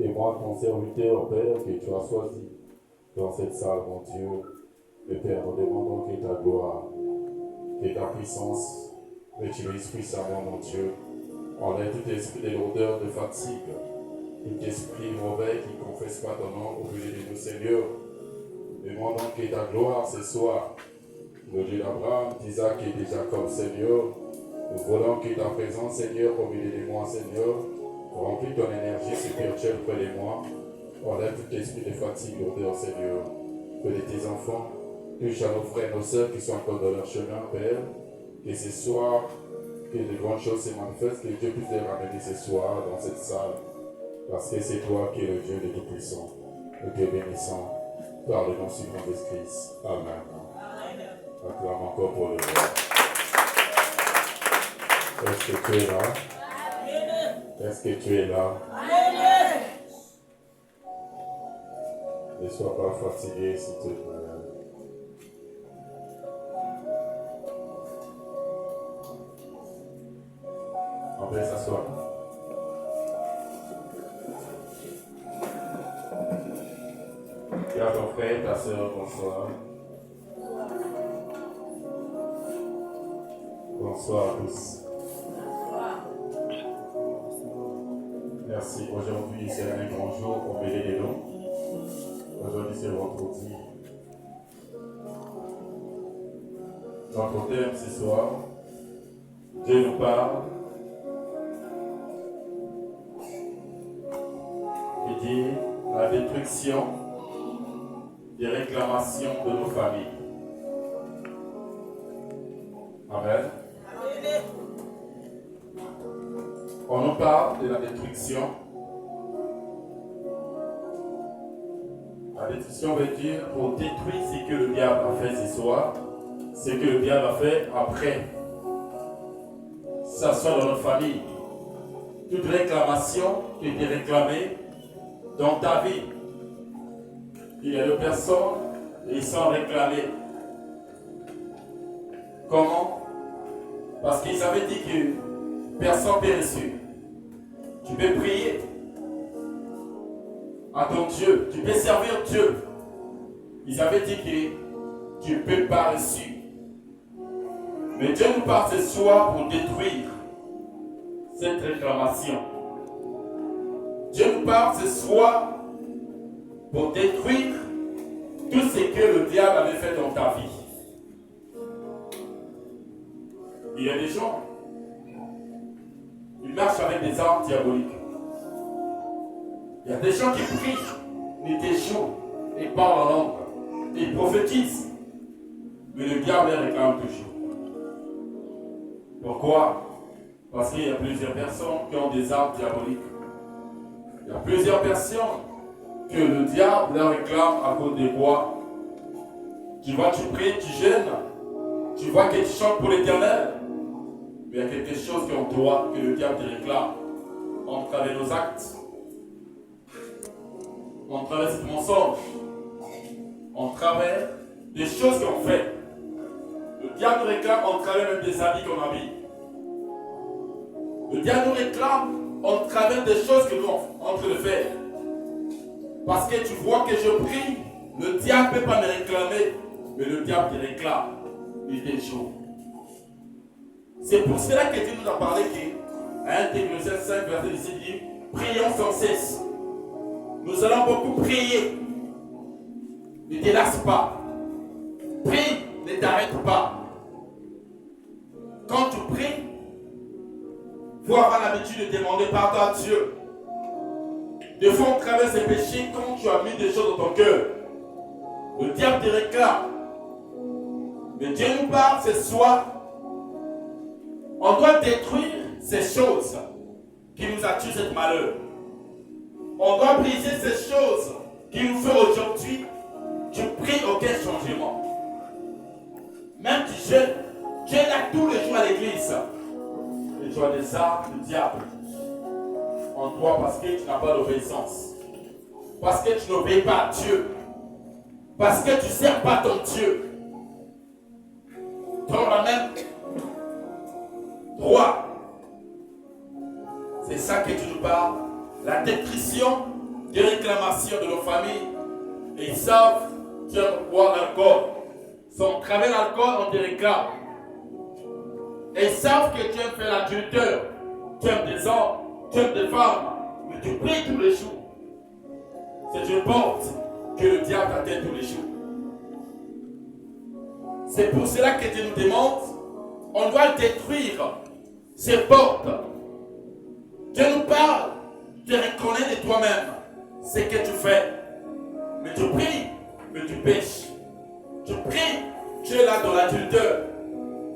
Et moi, ton serviteur, Père, que tu as choisi dans cette salle, mon Dieu, le Père, nous demandons que ta gloire, que ta puissance l'utilise puissamment, mon Dieu. Enlève tout esprit de l'odeur de fatigue, tout esprit mauvais qui ne confesse pas ton nom au milieu de nous, Seigneur. Demandons que ta gloire ce soir, le Dieu d'Abraham, d'Isaac et de Jacob, Seigneur. Nous voulons que ta présence, Seigneur, au milieu de moi, Seigneur, remplis ton énergie spirituelle près de moi. Enlève tout esprit de fatigue, l'odeur, Seigneur. Que de tes enfants touchent à nos frères et nos sœurs qui sont encore dans leur chemin, Père. Que ce soir, que de grandes choses se manifestent, que Dieu puisse les ramener ce soir dans cette salle. Parce que c'est toi qui es le Dieu de Tout-Puissant. Nous te bénissons par le nom suivant de Christ. Amen. Acclame encore pour le Lord. Est-ce que tu es là? Est-ce que tu es là? Ne sois pas fatigué, s'il te plaît. On peut s'asseoir. Et à ton frère, ta soeur, bonsoir. Bonsoir à tous. Merci. Aujourd'hui, c'est un grand jour pour mêler les noms. Aujourd'hui, c'est vendredi. Notre thème ce soir, Dieu nous parle. Il dit la destruction des réclamations de nos familles. Amen. On nous parle de la destruction. La destruction veut dire pour détruire ce que le diable a fait ce soir, ce que le diable a fait après. Ça soit dans notre famille. Toute réclamation qui était réclamée dans ta vie. Il y a des personnes qui sont réclamées. Comment? Parce qu'ils avaient dit que personne n'est reçu. Tu peux prier à ton Dieu, tu peux servir Dieu. Ils avaient dit que tu ne peux pas reçu. Mais Dieu nous parle ce soir pour détruire cette réclamation. Dieu nous parle ce soir pour détruire tout ce que le diable avait fait dans ta vie. Il y a des gens, ils marchent avec des armes diaboliques. Il y a des gens qui prient, nuit et jour, et parlent en langue, et prophétisent. Mais le diable les réclame toujours. Pourquoi? Parce qu'il y a plusieurs personnes qui ont des armes diaboliques. Il y a plusieurs personnes que le diable leur réclame à cause de quoi? Tu vois, tu pries, tu jeûnes, tu vois que tu chantes pour l'Éternel. Mais il y a quelque chose qu'on doit, que le diable te réclame. On travers nos actes. On travers ce mensonge. On travers des choses qu'on fait. Le diable nous réclame en travers même des habits qu'on habille. Le diable nous réclame en travers des choses que nous sommes en train de faire. Parce que tu vois que je prie, le diable ne peut pas me réclamer, mais le diable te réclame. Il t'échoue. C'est pour cela que Dieu nous a parlé qu'à 1 Thessaloniciens 5, verset 17 dit, prions sans cesse. Nous allons beaucoup prier. Ne te lasse pas. Prie, ne t'arrête pas. Quand tu pries, il faut avoir l'habitude de demander pardon à Dieu. Des fois, on traverse ces péchés quand tu as mis des choses dans ton cœur. Le diable te réclame. Mais Dieu nous parle ce soir. On doit détruire ces choses qui nous attirent ce malheur. On doit briser ces choses qui nous font aujourd'hui. Tu pries aucun changement. Même tu jeûnes. Tu es là tous les jours à l'église. Et tu as des armes du diable en toi parce que tu n'as pas d'obéissance. Parce que tu n'obéis pas à Dieu. Parce que tu ne sers pas ton Dieu. Dans la même droit. C'est ça que tu nous parles. La détrition des réclamations de nos familles et ils savent que tu aimes boire l'alcool. Si on travaille l'alcool, on te réclame. Et ils savent que tu aimes faire l'adultère. Tu aimes des hommes, tu aimes des femmes, mais tu pries tous les jours. C'est une porte que le diable atteint tous les jours. C'est pour cela que Dieu nous demande, on doit détruire ces portes. Dieu nous parle, tu reconnais de toi-même ce que tu fais. Mais tu pries, mais tu pêches. Tu pries, tu es là dans l'adultère.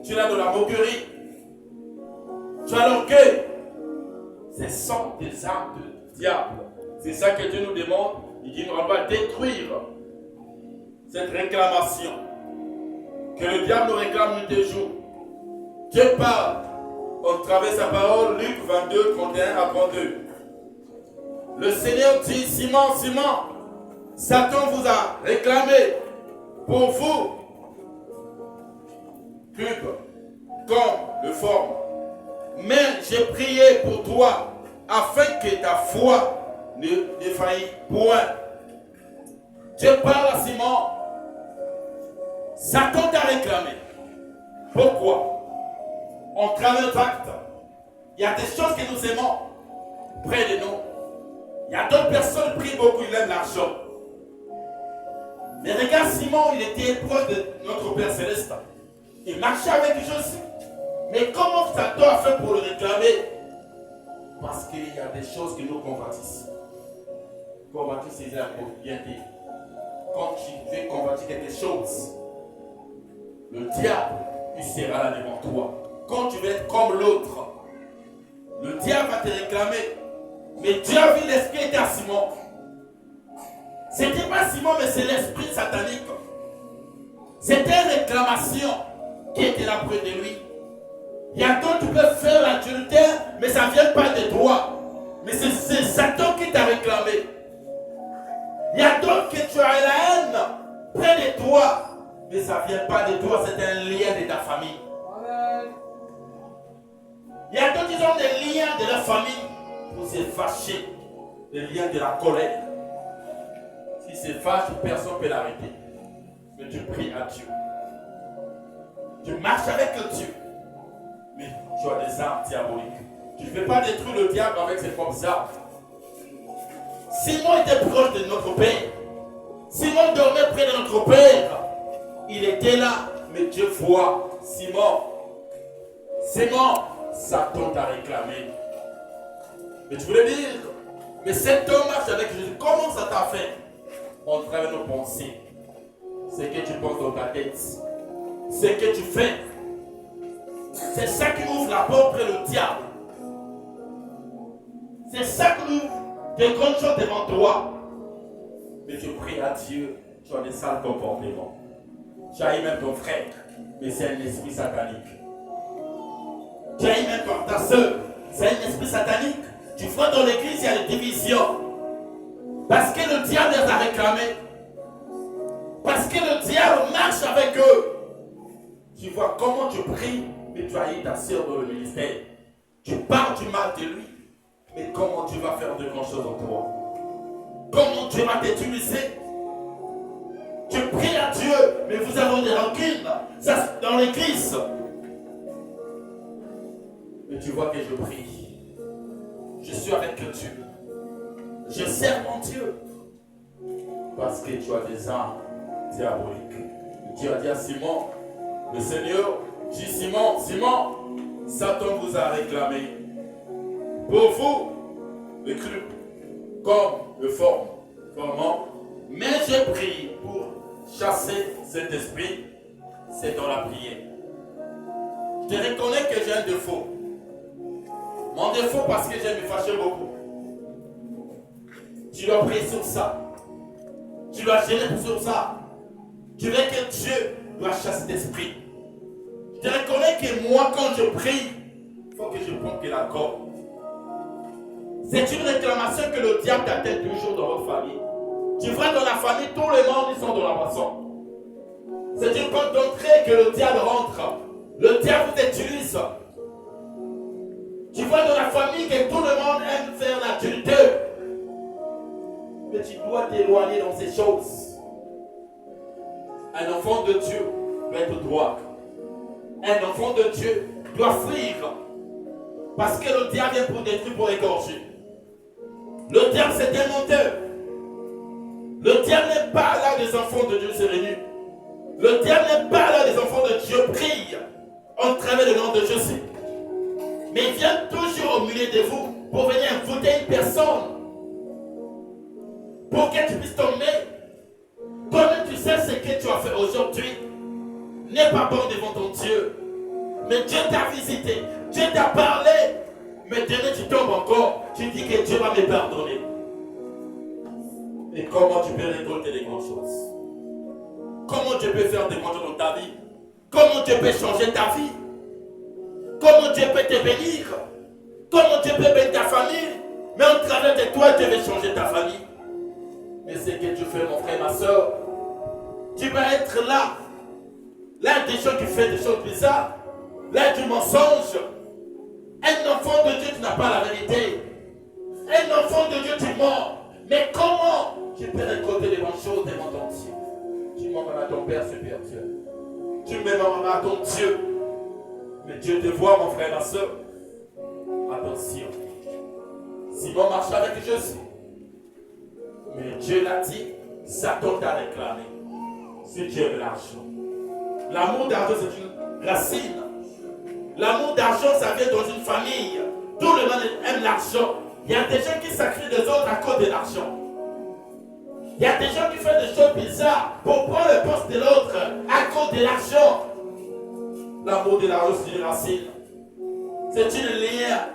Tu es là dans la moquerie. Tu as l'orgueil. Ce sont des armes du diable. C'est ça que Dieu nous demande. Il dit, on doit détruire cette réclamation. Que le diable nous réclame nuit et jour. Dieu parle. On travers sa parole, Luc 22, 31 à 32. Le Seigneur dit, Simon, Simon, Satan vous a réclamé pour vous, pub, comme le forme. Mais j'ai prié pour toi, afin que ta foi ne défaille point. Dieu parle à Simon. Satan t'a réclamé. Pourquoi? On travaille le acte. Il y a des choses que nous aimons près de nous. Il y a d'autres personnes qui prient beaucoup, ils aiment l'argent. Mais regarde Simon, il était proche de notre Père Céleste. Il marchait avec Jésus. Mais comment Satan a fait pour le réclamer? Parce qu'il y a des choses que nous convoitissons. Convoitisse, c'est bien dit. Quand tu veux convoiter quelque chose, le diable, il sera là devant toi. Quand tu veux être comme l'autre, le diable va te réclamer. Mais Dieu a vu l'esprit était à Simon. Ce n'était pas Simon, mais c'est l'esprit satanique. C'était une réclamation qui était là près de lui. Il y a d'autres qui peuvent faire l'adultère, mais ça ne vient pas de toi. Mais c'est Satan qui t'a réclamé. Il y a d'autres que tu as la haine près de toi, mais ça ne vient pas de toi, c'est un lien de ta famille. Il y a d'autres qui ont des liens de la famille pour se fâcher, des liens de la colère. Si c'est fâche, personne ne peut l'arrêter. Mais tu pries à Dieu. Tu marches avec Dieu. Mais tu as des armes diaboliques. Tu ne peux pas détruire le diable avec ses propres armes. Simon était proche de notre Père. Simon dormait près de notre Père. Il était là, mais Dieu voit. Simon, Satan t'a réclamé. Mais tu voulais dire, mais cet homme marche avec Jésus. Comment ça t'a fait? On travaille nos pensées. Ce que tu penses dans ta tête. Ce que tu fais. C'est ça qui ouvre la porte pour le diable. C'est ça qui ouvre des grandes choses devant toi. Mais tu pries à Dieu, tu as des sales comportements. Tu haïs même ton frère, mais c'est un esprit satanique. Tu haïs même ta soeur, c'est un esprit satanique. Tu vois dans l'église, il y a des divisions. Parce que le diable les a réclamés. Parce que le diable marche avec eux. Tu vois comment tu pries, mais tu haïs ta soeur dans le ministère. Tu parles du mal de lui. Mais comment tu vas faire de grandes choses en toi? Comment tu vas t'utiliser? Tu pries à Dieu, mais vous avez des rancunes. Ça, dans l'église. Mais tu vois que je prie. Je suis avec Dieu. Je sers mon Dieu. Parce que tu as des armes diaboliques. Dieu a dit à Simon, le Seigneur dit Simon, Satan vous a réclamé. Pour vous, le cru, comme le formant. Mais j'ai prié pour chasser cet esprit, c'est dans la prière. Je reconnais que j'ai un défaut. Mon défaut parce que j'aime me fâcher beaucoup. Tu dois prier sur ça. Tu dois gérer sur ça. Tu veux que Dieu doit chasser cet esprit. Je reconnais que moi, quand je prie, il faut que je prenne que l'accord. C'est une réclamation que le diable t'attend toujours dans votre famille. Tu vois dans la famille, tout le monde ils sont dans la boisson. C'est une porte d'entrée que le diable rentre. Le diable vous utilise. Tu vois dans la famille que tout le monde aime faire l'adultère. Et tu dois t'éloigner dans ces choses. Un enfant de Dieu doit être droit. Un enfant de Dieu doit fuir. Parce que le diable vient pour détruire, pour égorger. Le diable, c'est un menteur. Le diable n'est pas là où les enfants de Dieu se réunissent. Le diable n'est pas là où les enfants de Dieu prient en travers le nom de Jésus. Mais il vient toujours au milieu de vous pour venir voter une personne. Pour que tu puisses tomber. Toi-même, tu sais ce que tu as fait aujourd'hui n'est pas bon devant ton Dieu. Mais Dieu t'a visité. Dieu t'a parlé. Mais demain, tu tombes encore. Tu dis que Dieu va me pardonner. Et comment tu peux récolter des grandes choses? Comment Dieu peut faire des grandes choses dans ta vie? Comment Dieu peut changer ta vie? Comment Dieu peut te bénir? Comment Dieu peut bénir ta famille? Mais en travers de toi, Dieu veut changer ta famille. Mais c'est que tu fais, mon frère, ma soeur. Tu vas être là. Là, des gens qui font des choses bizarres. Là, du mensonge. Un enfant de Dieu, tu n'as pas la vérité. Un enfant de Dieu, tu mens. Mais comment tu peux récolter des bonnes choses devant ton Dieu? Tu mens même à ton Père spirituel. Tu mens même à ton Dieu. Mais Dieu te voit, mon frère, ma soeur. Attention. Simon marche avec Jésus. Mais Dieu l'a dit, Satan t'a réclamé. Si Dieu veut l'argent. L'amour d'argent, c'est une racine. L'amour d'argent, ça vient dans une famille. Tout le monde aime l'argent. Il y a des gens qui sacrifient des autres à cause de l'argent. Il y a des gens qui font des choses bizarres pour prendre le poste de l'autre à cause de l'argent. L'amour de l'argent, c'est une racine. C'est une lien.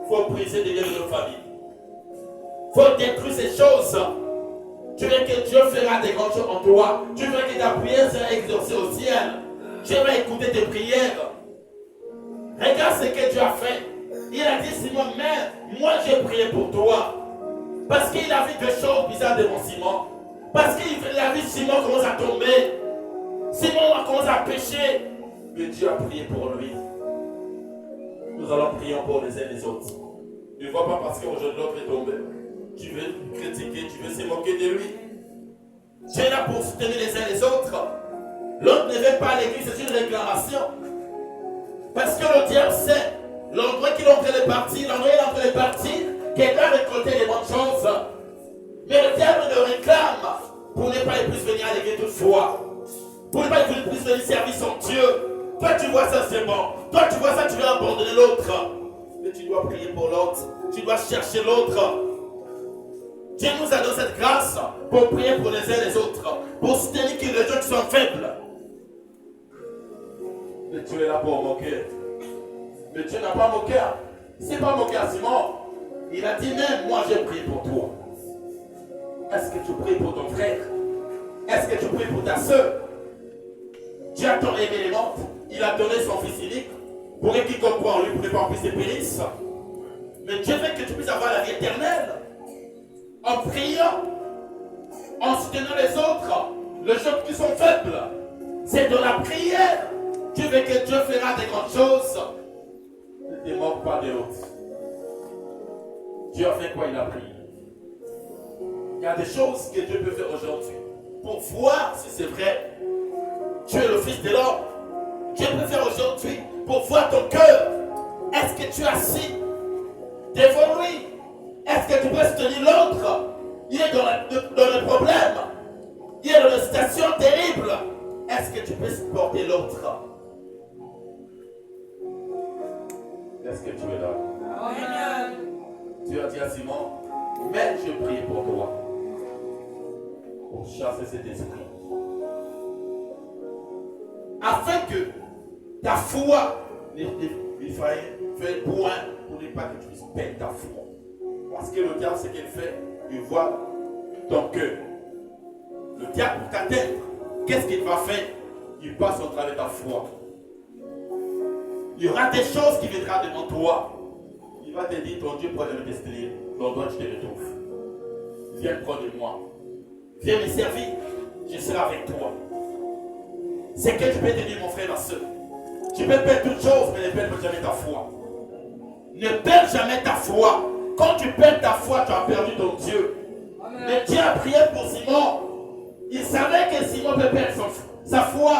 Il faut briser des liens de nos familles. Il faut détruire ces choses. Tu veux que Dieu fera des grandes choses en toi. Tu veux que ta prière sera exaucée au ciel. Dieu va écouter tes prières. Regarde ce que Dieu a fait. Il a dit, Simon, mais moi j'ai prié pour toi. Parce qu'il a vu des choses bizarres devant Simon. Parce qu'il a vu Simon commence à tomber. Simon a commencé à pécher. Mais Dieu a prié pour lui. Nous allons prier pour les uns et les autres. Ne vois pas parce qu'aujourd'hui l'autre est tombé. Tu veux critiquer, tu veux se moquer de lui. Dieu est là pour soutenir les uns les autres. L'autre ne vient pas à l'église, c'est une réclamation. Parce que le diable sait l'endroit qu'il est en train de partir, qu'il doit récolter les bonnes choses. Mais le diable le réclame pour ne pas plus venir à l'église toutefois. Pour ne pas plus venir servir son Dieu. Toi tu vois ça, c'est bon. Toi tu vois ça, tu veux abandonner l'autre. Mais tu dois prier pour l'autre. Tu dois chercher l'autre. Dieu nous a donné cette grâce pour prier pour les uns et les autres. Pour soutenir les gens qui sont faibles. Mais Dieu est là pour moquer. Mais Dieu n'a pas moqué. Il ne s'est pas moqué à Simon. Il a dit même, moi j'ai prié pour toi. Est-ce que tu pries pour ton frère? Est-ce que tu pries pour ta soeur? Dieu a ton aimé les morts. Il a donné son fils unique pour que quiconque croit en lui pour ne pas en plus se périsse. Mais Dieu veut que tu puisses avoir la vie éternelle. En priant, en soutenant les autres, les gens qui sont faibles. C'est de la prière. Tu veux que Dieu fera des grandes choses. Ne te moque pas de l'autre. Dieu a fait quoi? Il a prié. Il y a des choses que Dieu peut faire aujourd'hui pour voir si c'est vrai. Tu es le Fils de l'homme. Dieu peut faire aujourd'hui pour voir ton cœur. Est-ce que tu es assis devant lui? Est-ce que tu peux soutenir l'autre? Il est dans le problème. Il est dans une situation terrible. Est-ce que tu peux supporter l'autre? Est-ce que tu es là? Amen. Dieu a dit à Simon, mais je prie pour toi. Pour chasser cet esprit. Afin que ta foi ne fait point pour ne pas que tu puisses perdre ta foi. Parce que le diable, ce qu'il fait, il voit ton cœur. Le diable, pour t'atteindre, qu'est-ce qu'il va faire? Il passe au travers de ta foi. Il y aura des choses qui viendront devant toi. Il va te dire, ton Dieu pourrait me destiner. L'endroit où je te retrouve. Viens prendre de moi. Viens me servir. Je serai avec toi. C'est que tu peux te dire, mon frère, ma soeur. Tu peux perdre toutes choses, mais ne perds jamais ta foi. Ne perds jamais ta foi. Quand tu perds ta foi, tu as perdu ton Dieu. Amen. Mais savait que Simon peut perdre sa foi.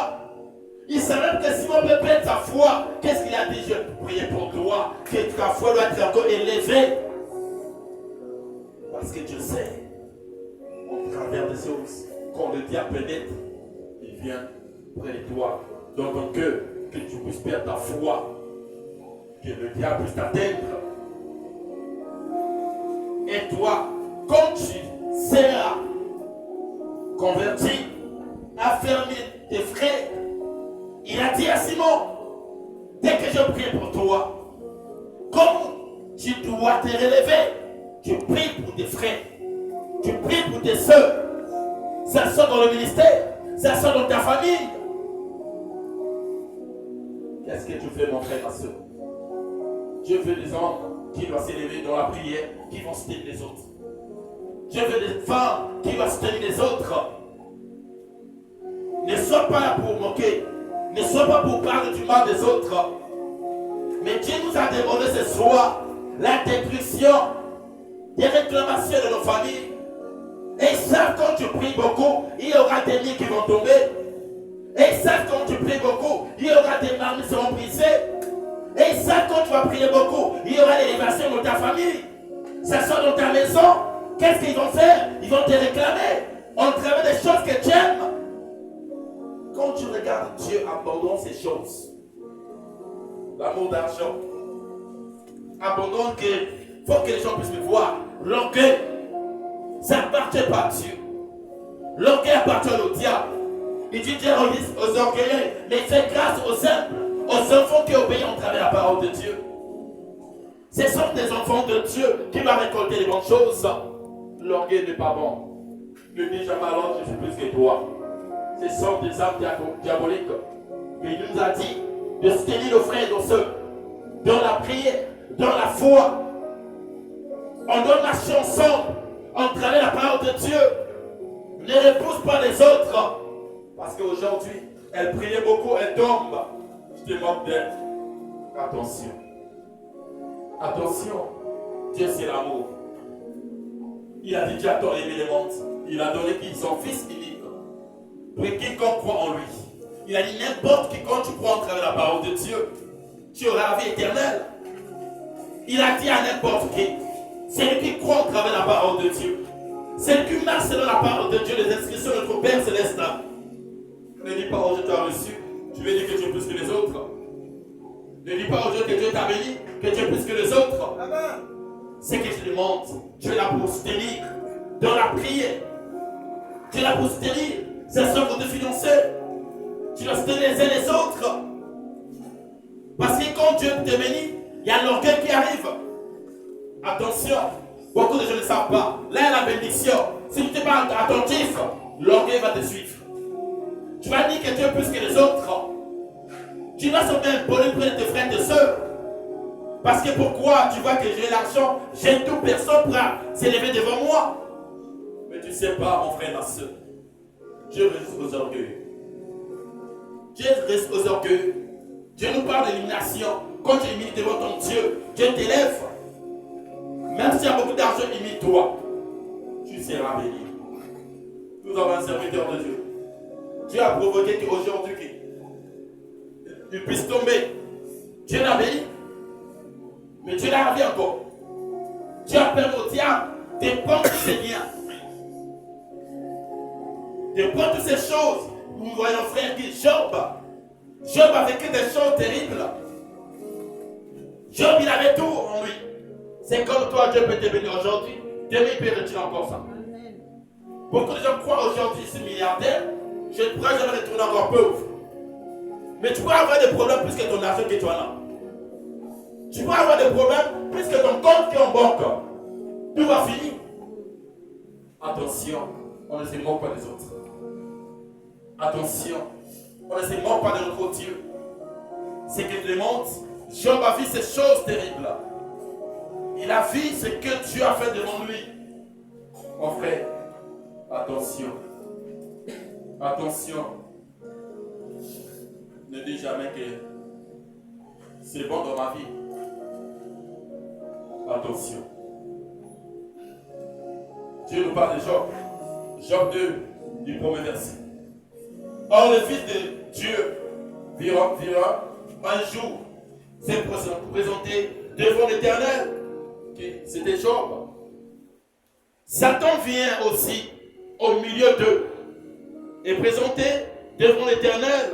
Il savait que Simon peut perdre sa foi. Qu'est-ce qu'il a dit? Je prie pour toi, que ta foi doit être encore élevée. Parce que Dieu sait, au travers des choses, quand le diable pénètre, il vient près de toi, dans ton cœur, que tu puisses perdre ta foi, que le diable puisse t'atteindre. Et toi, quand tu seras converti, affermi tes frères, il a dit à Simon, dès que je prie pour toi, comme tu dois te relever, tu pries pour tes frères, tu pries pour tes soeurs, ça sort dans le ministère, ça sort dans ta famille. Qu'est-ce que tu fais, mon frère, ma soeur? Dieu veut des hommes qui doivent s'élever dans la prière, qui vont soutenir les autres. Dieu veut des femmes qui vont soutenir les autres. Ne sois pas là pour moquer, ne sois pas pour parler du mal des autres. Mais Dieu nous a demandé ce soir la destruction des réclamations de nos familles. Et ils savent quand tu pries beaucoup, il y aura des nids qui vont tomber. Et ils savent quand tu pries beaucoup, il y aura des marmites qui seront brisées. Et ils savent quand tu vas prier beaucoup, il y aura l'élévation dans ta famille. Ça sort dans ta maison. Qu'est-ce qu'ils vont faire? Ils vont te réclamer en travers des choses que tu aimes. Quand tu regardes Dieu abandonne ces choses, l'amour d'argent, abandonne que faut que les gens puissent me voir. L'orgueil, ça appartient pas à Dieu. L'orgueil appartient au diable. Il dit Dieu aux orgueilleux, mais fais grâce aux simples, aux enfants qui obéissent en travers la parole de Dieu. Ce sont des enfants de Dieu qui vont récolter les bonnes choses. L'orgueil n'est pas bon. Ne dis jamais alors je suis plus que toi. Ce sont des âmes diaboliques. Mais il nous a dit de soutenir nos frères et nos soeurs dans la prière, dans la foi. On doit marcher ensemble en travers la parole de Dieu. Ne repousse pas les autres. Parce qu'aujourd'hui, elle priait beaucoup, elle tombe. Je te moque d'elle. Attention. Attention. Dieu c'est l'amour. Il a dit Dieu a tant aimé les mondes. Il a donné son fils unique. Pour quiconque croit en lui. Il a dit n'importe qui quand tu crois en travers la parole de Dieu, tu auras la vie éternelle. Il a dit à n'importe qui, celui qui croit en travers la parole de Dieu, celui qui marche selon la parole de Dieu, les inscriptions de notre Père Céleste. Ne dis pas aujourd'hui tu as reçu, tu veux dire que tu es plus que les autres. Ne dis pas aujourd'hui que Dieu t'a béni, que tu es plus que les autres. C'est que je demande, tu es là pour soutenir dans la prière. Tu es là pour soutenir, c'est ça pour te financer. Tu dois soutenir les uns les autres. Parce que quand Dieu te bénit, il y a l'orgueil qui arrive. Attention, beaucoup de gens ne savent pas. Là, il y a la bénédiction. Si tu n'es pas attentif, l'orgueil va te suivre. Tu vas dire que tu es plus que les autres. Tu vas sauter un bonheur près de tes frères et tes soeurs. Parce que pourquoi? Tu vois que j'ai l'argent, j'ai toute personne pour s'élever devant moi. Mais tu ne sais pas, mon frère, ma soeur. Dieu résiste aux orgueils. Dieu résiste aux orgueils. Dieu nous parle d'élimination. Quand tu imites devant ton Dieu, Dieu t'élève. Même s'il y a beaucoup d'argent, imite-toi. Tu seras béni. Nous avons un serviteur de Dieu. Dieu a provoqué qu'aujourd'hui, il puisse tomber. Dieu l'a béni. Mais Dieu l'a ravi encore. Dieu a permis au diable de prendre tous ses biens. De prendre toutes ces choses. Nous voyons frère qui Job a vécu des choses terribles. Job, il avait tout en lui. C'est comme toi, Dieu peut te bénir aujourd'hui. Demain, il peut retirer encore ça. Beaucoup de gens croient aujourd'hui, je suis milliardaire, je ne pourrai jamais retourner encore pauvre. Mais tu pourras avoir des problèmes plus que ton argent que tu en as. Tu pourras avoir des problèmes plus que ton compte qui est en banque. Tout va finir. Attention, on ne se moque pas des autres. Attention, on ne se moque pas de notre Dieu. C'est qu'il demande, Job a vu ces choses terribles. Il a vu ce que Dieu a fait devant lui. Mon frère, attention. Attention. Ne dis jamais que c'est bon dans ma vie. Attention. Dieu nous parle de Job. Job 2, du premier verset. Or, le Fils de Dieu vira un jour s'est présenté devant l'Éternel. C'était Job. Satan vient aussi au milieu d'eux et présenté devant l'Éternel.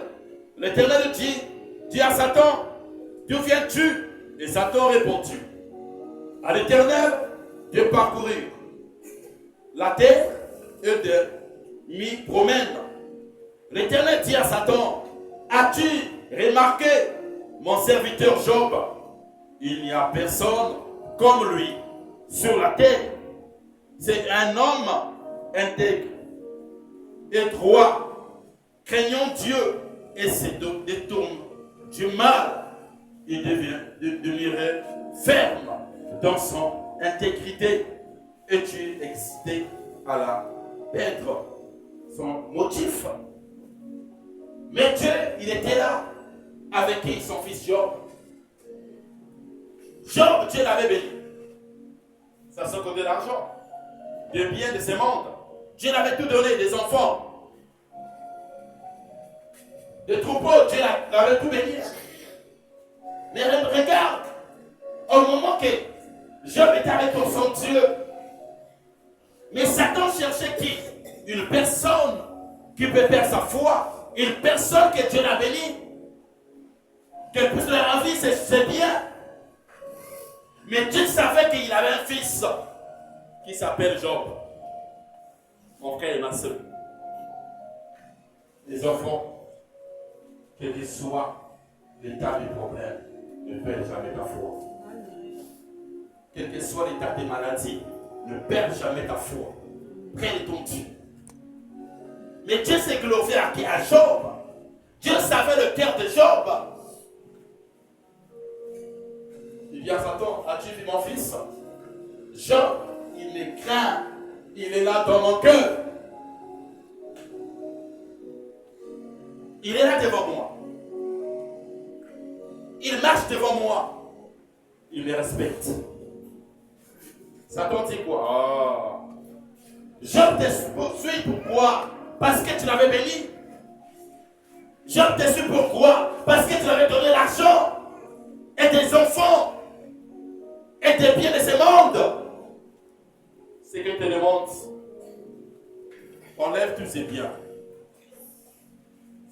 L'Éternel dit à Satan, d'où viens-tu? Et Satan répondit à l'Éternel de parcourir la terre et de m'y promène. L'Éternel dit à Satan, as-tu remarqué mon serviteur Job? Il n'y a personne comme lui sur la terre. C'est un homme intègre et droit, craignant Dieu et se détourne du mal. Il demeurait ferme dans son intégrité. Et tu es excité à la perdre son motif. Mais Dieu, il était là avec qui? Son fils Job. Job, Dieu l'avait béni. Ça se côté d'argent, de biens, de ses mondes. Dieu l'avait tout donné, des enfants, des troupeaux, Dieu l'avait tout béni. Mais regarde, au moment que Job était avec son Dieu, mais Satan cherchait qui? Une personne qui peut perdre sa foi, une personne que Dieu l'a bénie, qu'elle puisse leur envie, c'est bien. Mais Dieu savait qu'il avait un fils qui s'appelle Job. Mon frère et ma soeur. Les enfants, quel que soit l'état du problème, ne perds jamais ta foi. Quel que soit l'état des maladies, ne perds jamais ta foi. Près de ton Dieu. Mais Dieu s'est glorifié à qui? À Job. Dieu savait le cœur de Job. Il dit à Satan, as-tu vu mon fils? Job, il me craint. Il est là dans mon cœur. Il est là devant moi. Il marche devant moi. Il me respecte. Satan dit quoi? Oh. Job te poursuit, pourquoi? Parce que tu l'avais béni. Job te suit pourquoi? Parce que tu lui avais donné l'argent et des enfants et des biens de ce monde. C'est que te demande, enlève tous ces biens.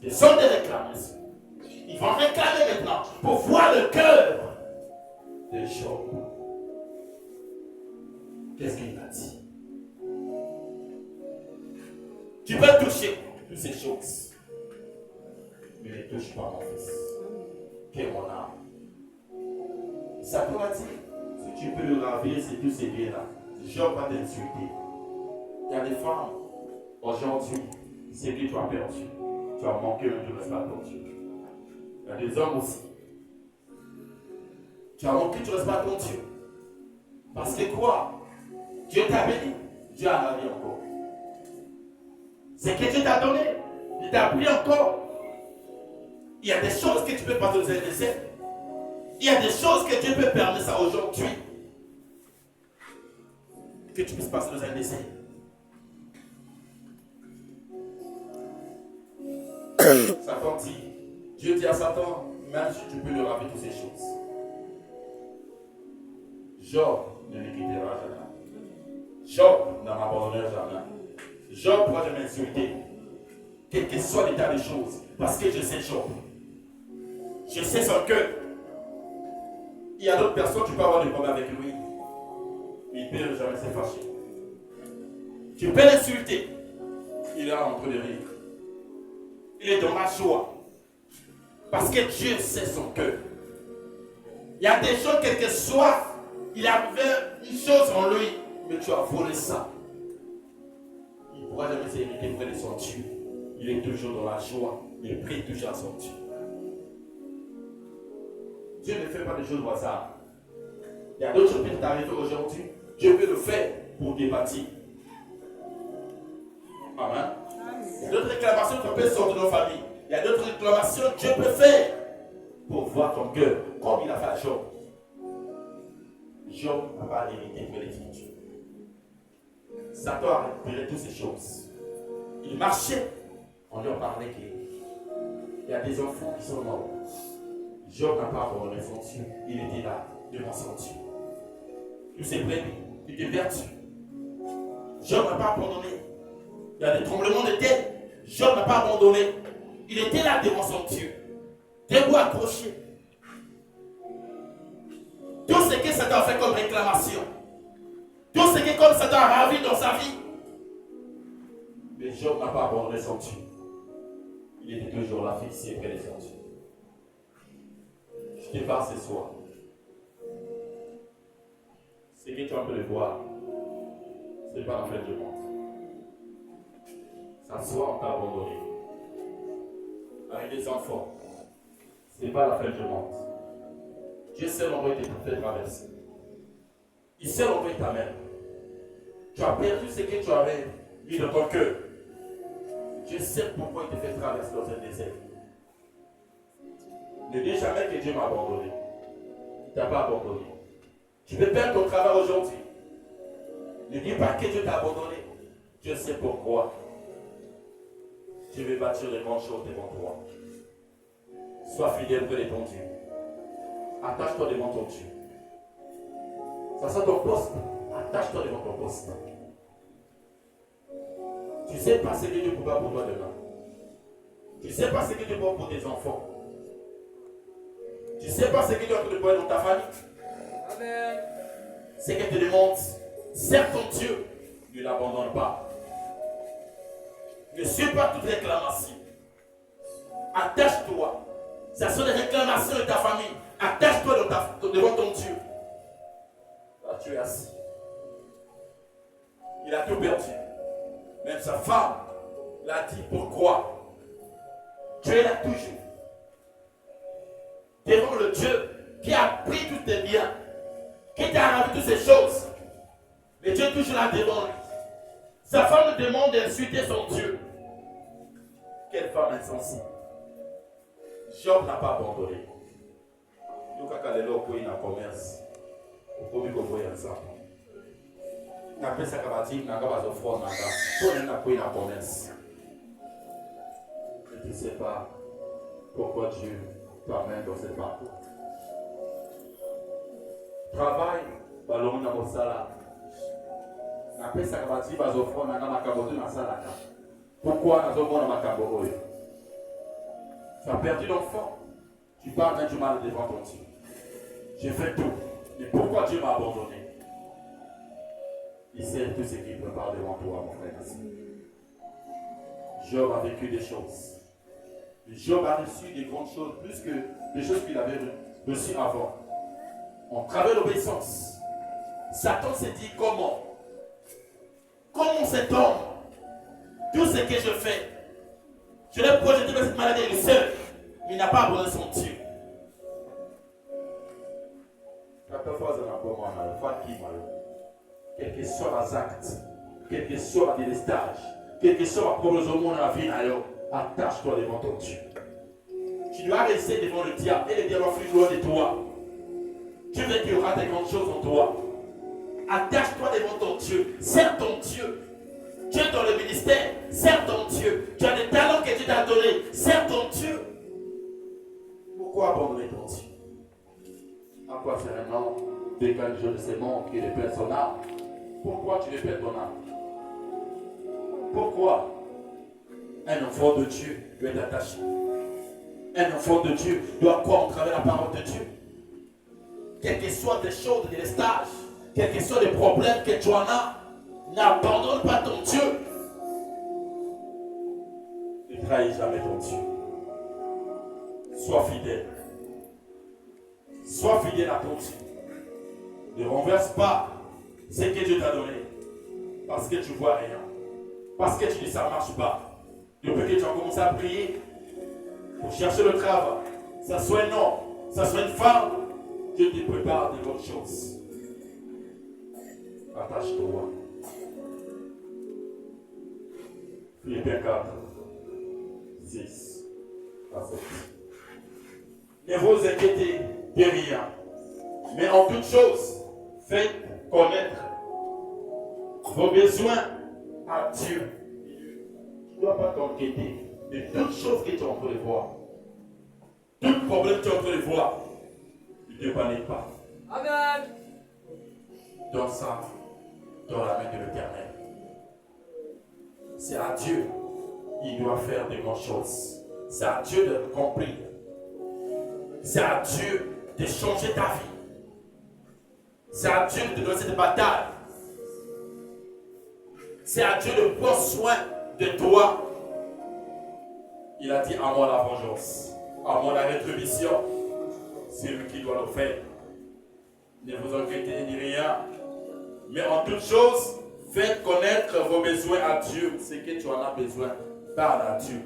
Ce sont des réclamations. Ils vont réclamer maintenant pour voir le cœur de Job. Qu'est-ce qu'il a dit? Tu peux toucher toutes ces choses, mais ne touche pas mon fils, qui est mon âme. Satan a dit, si tu peux le ravir, c'est tous ces biens-là. Job va t'insulter. Il y a des femmes, aujourd'hui, c'est que tu as perdu. Tu as manqué le respect à ton Dieu. Il y a des hommes aussi. Tu as manqué du respect à ton Dieu. Parce que quoi? Dieu t'a béni, Dieu a la vie encore. C'est que Dieu t'a donné, il t'a pris encore. Il y a des choses que tu peux pas te laisser. Il y a des choses que Dieu peut permettre ça aujourd'hui. Que tu puisses passer dans un essai. Satan dit, Dieu dit à Satan, même si tu peux le raver toutes ces choses. Job ne me quittera jamais. Job ne m'abandonnera jamais. Job ne pourra jamais m'insulter. Quel que soit l'état des choses. Parce que je sais Job. Je sais son cœur. Il y a d'autres personnes qui peuvent avoir des problèmes avec lui. Il ne peut jamais se fâcher. Tu peux l'insulter. Il est en train de rire. Il est dans la joie. Parce que Dieu sait son cœur. Il y a des choses, quel que soit, il avait une chose en lui, mais tu as volé ça. Il ne pourra jamais s'irriter près de son Dieu. Il est toujours dans la joie. Il prie toujours à son Dieu. Dieu ne fait pas des choses au hasard. Il y a d'autres choses qui t'arrivent aujourd'hui. Dieu peut le faire pour te bâtir. Amen. Il y a d'autres réclamations qui peuvent sortir de nos familles. Il y a d'autres réclamations que Dieu peut faire pour voir ton cœur, comme il a fait à Job. Job n'a pas hérité de l'écriture. Satan a récupéré toutes ces choses. Il marchait. On lui a parlé qu'il y a des enfants qui sont morts. Job n'a pas abandonné son Dieu. Il était là, devant son Dieu. Tous ses brebis, il était vertu. Job n'a pas abandonné. Il y a des tremblements de terre. Job n'a pas abandonné. Il était là devant son Dieu. Debout accroché. Tout ce que Satan a fait comme réclamation. Tout ce que comme Satan a ravi dans sa vie. Mais Job n'a pas abandonné son Dieu. Il était toujours là, fixé près de son Dieu. Je te parle ce soir. Ce que tu es en train de voir, ce n'est pas la fin du monde. S'asseoir, on t'a abandonné. Avec des enfants, ce n'est pas la fin du monde. Dieu sait l'envoyer te faire traverser. Il sait l'envoyer ta mère. Tu as perdu ce que tu avais mis dans ton cœur. Dieu sait pourquoi il te fait traverser dans un désert. Ne dis jamais que Dieu m'a abandonné. Il ne t'a pas abandonné. Tu peux perdre ton travail aujourd'hui. Ne dis pas que Dieu t'a abandonné. Dieu sait pourquoi. Tu veux bâtir de grandes choses devant toi. Sois fidèle près de ton Dieu. Attache-toi devant ton Dieu. Ça sent ton poste. Attache-toi devant ton poste. Tu ne sais pas ce que Dieu peut faire pour toi demain. Tu ne sais pas ce que Dieu peut faire pour tes enfants. Tu ne sais pas ce que Dieu peut faire dans ta famille. Amen. Ce que te demande, serre ton Dieu. Ne l'abandonne pas. Ne suis pas toute réclamation. Attache-toi. Ce sont les réclamations de ta famille. Attache-toi devant ton Dieu. Là, tu es assis. Il a tout perdu. Même sa femme l'a dit pourquoi. Tu es là toujours. Devant le Dieu qui a pris tous tes biens, qui t'a ravi toutes ces choses. Mais Dieu est toujours là devant lui. Sa femme lui demande d'insulter son Dieu. Quelle femme insensée. Job n'a pas abandonné. Nous, quand on est là, on peut y avoir un commerce. On peut y avoir ensemble. On appelle ça comme on a offert, on a pris un commerce. Je ne sais pas pourquoi Dieu t'amène dans cette parcours. Travail, ballon na mosala. On appelle ça comme on offre, on a un salaka. Pourquoi on a un makambo? Tu as perdu l'enfant. Tu parles du mal devant ton Dieu. J'ai fait tout. Mais pourquoi Dieu m'a abandonné? Il sait tout ce qu'il prépare devant toi, mon frère. Job a vécu des choses. Job a reçu des grandes choses, plus que des choses qu'il avait reçues avant. On travaille l'obéissance. Satan s'est dit comment cet homme, tout ce que je fais, je l'ai projeté dans cette maladie, il seul, mais il n'a pas abandonné son Dieu. Quel que soit les actes, quel que soit le délestage, quel que soit le problème dans la vie, attache-toi devant ton Dieu. Tu dois rester devant le diable et le diable va fuir loin de toi. Tu veux qu'il y aura des grandes choses en toi. Attache-toi devant ton Dieu. Serre ton Dieu. Tu es dans le ministère. Serre ton Dieu. Tu as des talents que Dieu t'a donnés. Serre ton Dieu. Pourquoi abandonner ton Dieu? À quoi sert un homme de quel jeu de ces mondes qui perd son âme? Pourquoi tu perds ton âme? Pourquoi? Un enfant de Dieu doit être attaché. Un enfant de Dieu doit croire au travers de la parole de Dieu. Quelles que soient des choses de l'estage, quels que soient les problèmes que tu en as, n'abandonne pas ton Dieu. Ne trahis jamais ton Dieu. Sois fidèle. Sois fidèle à ton Dieu. Ne renverse pas ce que Dieu t'a donné. Parce que tu ne vois rien. Parce que tu dis ça ne marche pas. Depuis que tu as commencé à prier pour chercher le travail, ça soit un homme, ça soit une femme, Dieu te prépare de bonnes choses. Attache-toi. Philippiens 4, 6 à 7. Ne vous inquiétez de rien, mais en toute chose, faites connaître vos besoins à Dieu. dois pas t'inquiéter de toutes choses que tu es en train de voir. Tout problème que tu es en train de voir, ne te panique pas. Amen. Donne ça dans la main de l'Éternel. C'est à Dieu. Il doit faire de grandes choses. C'est à Dieu de compris. C'est à Dieu de changer ta vie. C'est à Dieu de te donner cette bataille. C'est à Dieu de prendre soin de toi. Il a dit à moi la vengeance, à moi la rétribution. C'est lui qui doit le faire. Ne vous inquiétez ni rien. Mais en toute chose, faites connaître vos besoins à Dieu. Ce que tu en as besoin, parle à Dieu.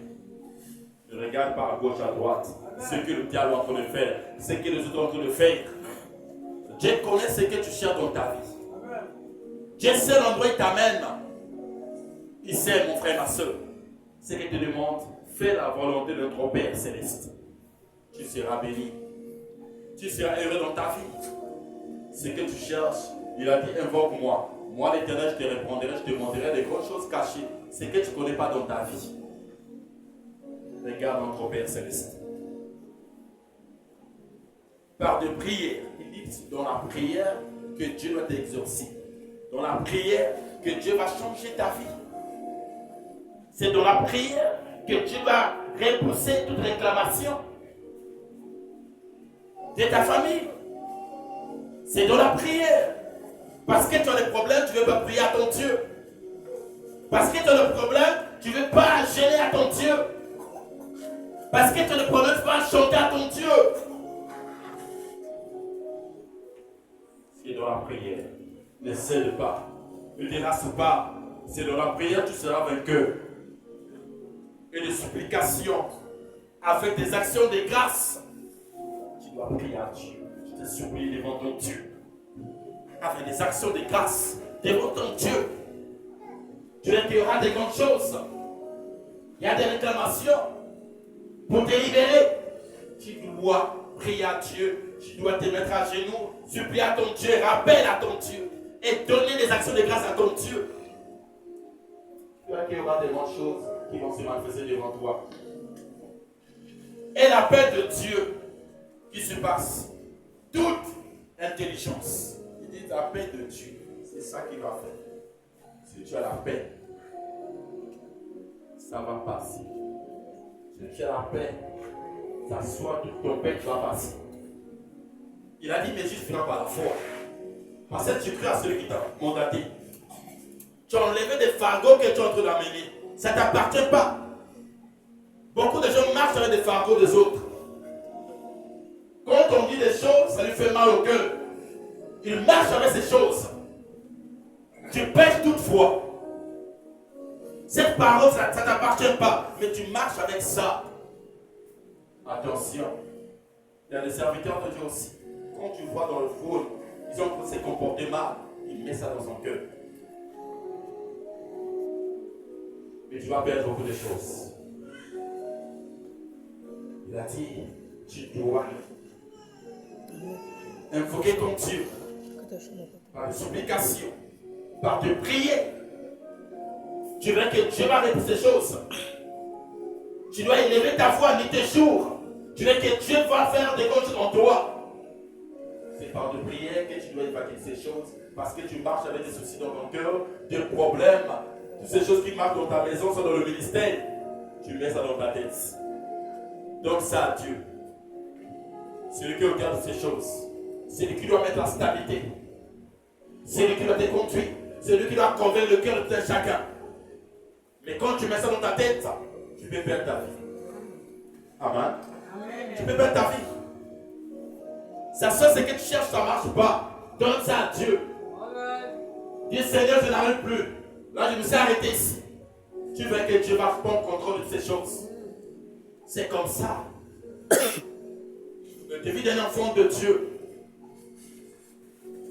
Ne regarde pas à gauche, à droite. Ce que le diable est en train de faire, ce que les autres sont en train de faire. Dieu connaît ce que tu cherches dans ta vie. Dieu sait l'endroit où il t'amène. Il sait, mon frère, ma soeur. Ce qu'il te demande, fais la volonté de notre Père céleste. Tu seras béni. Tu seras heureux dans ta vie. Ce que tu cherches, il a dit, invoque-moi. Moi, l'Éternel, je te répondrai, je te montrerai des grandes choses cachées. Ce que tu ne connais pas dans ta vie. Regarde notre Père céleste. Par de prières, il dit dans la prière que Dieu doit t'exaucer. Dans la prière que Dieu va changer ta vie. C'est dans la prière que Dieu va repousser toute réclamation de ta famille. C'est dans la prière. Parce que tu as des problèmes, tu ne veux pas prier à ton Dieu. Parce que tu as des problèmes, tu ne veux pas gêner à ton Dieu. Parce que tu as des problèmes, tu vas chanter à ton Dieu. C'est dans la prière. Ne cède pas. Ne délasse pas. C'est dans la prière que tu seras vainqueur. Et des supplications avec des actions de grâce. Tu dois prier à Dieu. Je te supplie devant ton Dieu. Avec des actions de grâce devant ton Dieu. Tu verras des grandes choses. Il y a des réclamations. Pour te libérer, tu dois prier à Dieu. Tu dois te mettre à genoux, supplier à ton Dieu, rappelle à ton Dieu. Et donner des actions de grâce à ton Dieu. Tu verras qu'il y aura des grandes choses qui vont se manifester devant toi. Et la paix de Dieu qui surpasse toute intelligence. Il dit la paix de Dieu, c'est ça qu'il va faire. Si tu as la paix, ça va passer. Si tu as la paix, ça soit toute ton paix qui va passer. Il a dit, mais juste par la foi. Parce que tu crois à celui qui t'a mandaté. Tu as enlevé des fardeaux que tu es en train d'amener. Ça ne t'appartient pas. Beaucoup de gens marchent avec des fardeaux des autres. Quand on dit des choses, ça lui fait mal au cœur. Il marche avec ces choses. Tu pèches toutefois. Cette parole, ça ne t'appartient pas. Mais tu marches avec ça. Attention. Il y a des serviteurs de Dieu aussi. Quand tu vois dans le foule, ils ont se comporter mal. Il met ça dans son cœur. Mais tu vas perdre beaucoup de choses. Il a dit, tu dois invoquer ton Dieu par des supplications, par de prier. Tu veux que Dieu va répondre ces choses. Tu dois élever ta foi nuit et jour. Tu veux que Dieu va faire des choses en toi. C'est par de prière que tu dois évacuer ces choses. Parce que tu marches avec des soucis dans ton cœur, des problèmes. Toutes ces choses qui marquent dans ta maison sont dans le ministère. Tu mets ça dans ta tête. Donne ça à Dieu. C'est lui qui regarde ces choses. C'est lui qui doit mettre la stabilité. C'est lui qui doit te conduire. C'est lui qui doit convaincre le cœur de tout un chacun. Mais quand tu mets ça dans ta tête, tu peux perdre ta vie. Amen. Amen. Tu peux perdre ta vie. Ça seule c'est que tu cherches, ça ne marche pas. Donne ça à Dieu. Amen. Dis Seigneur, je n'arrive plus. Là, je me suis arrêté ici. Tu veux que Dieu va prendre contrôle de ces choses. C'est comme ça. Le défi d'un enfant de Dieu.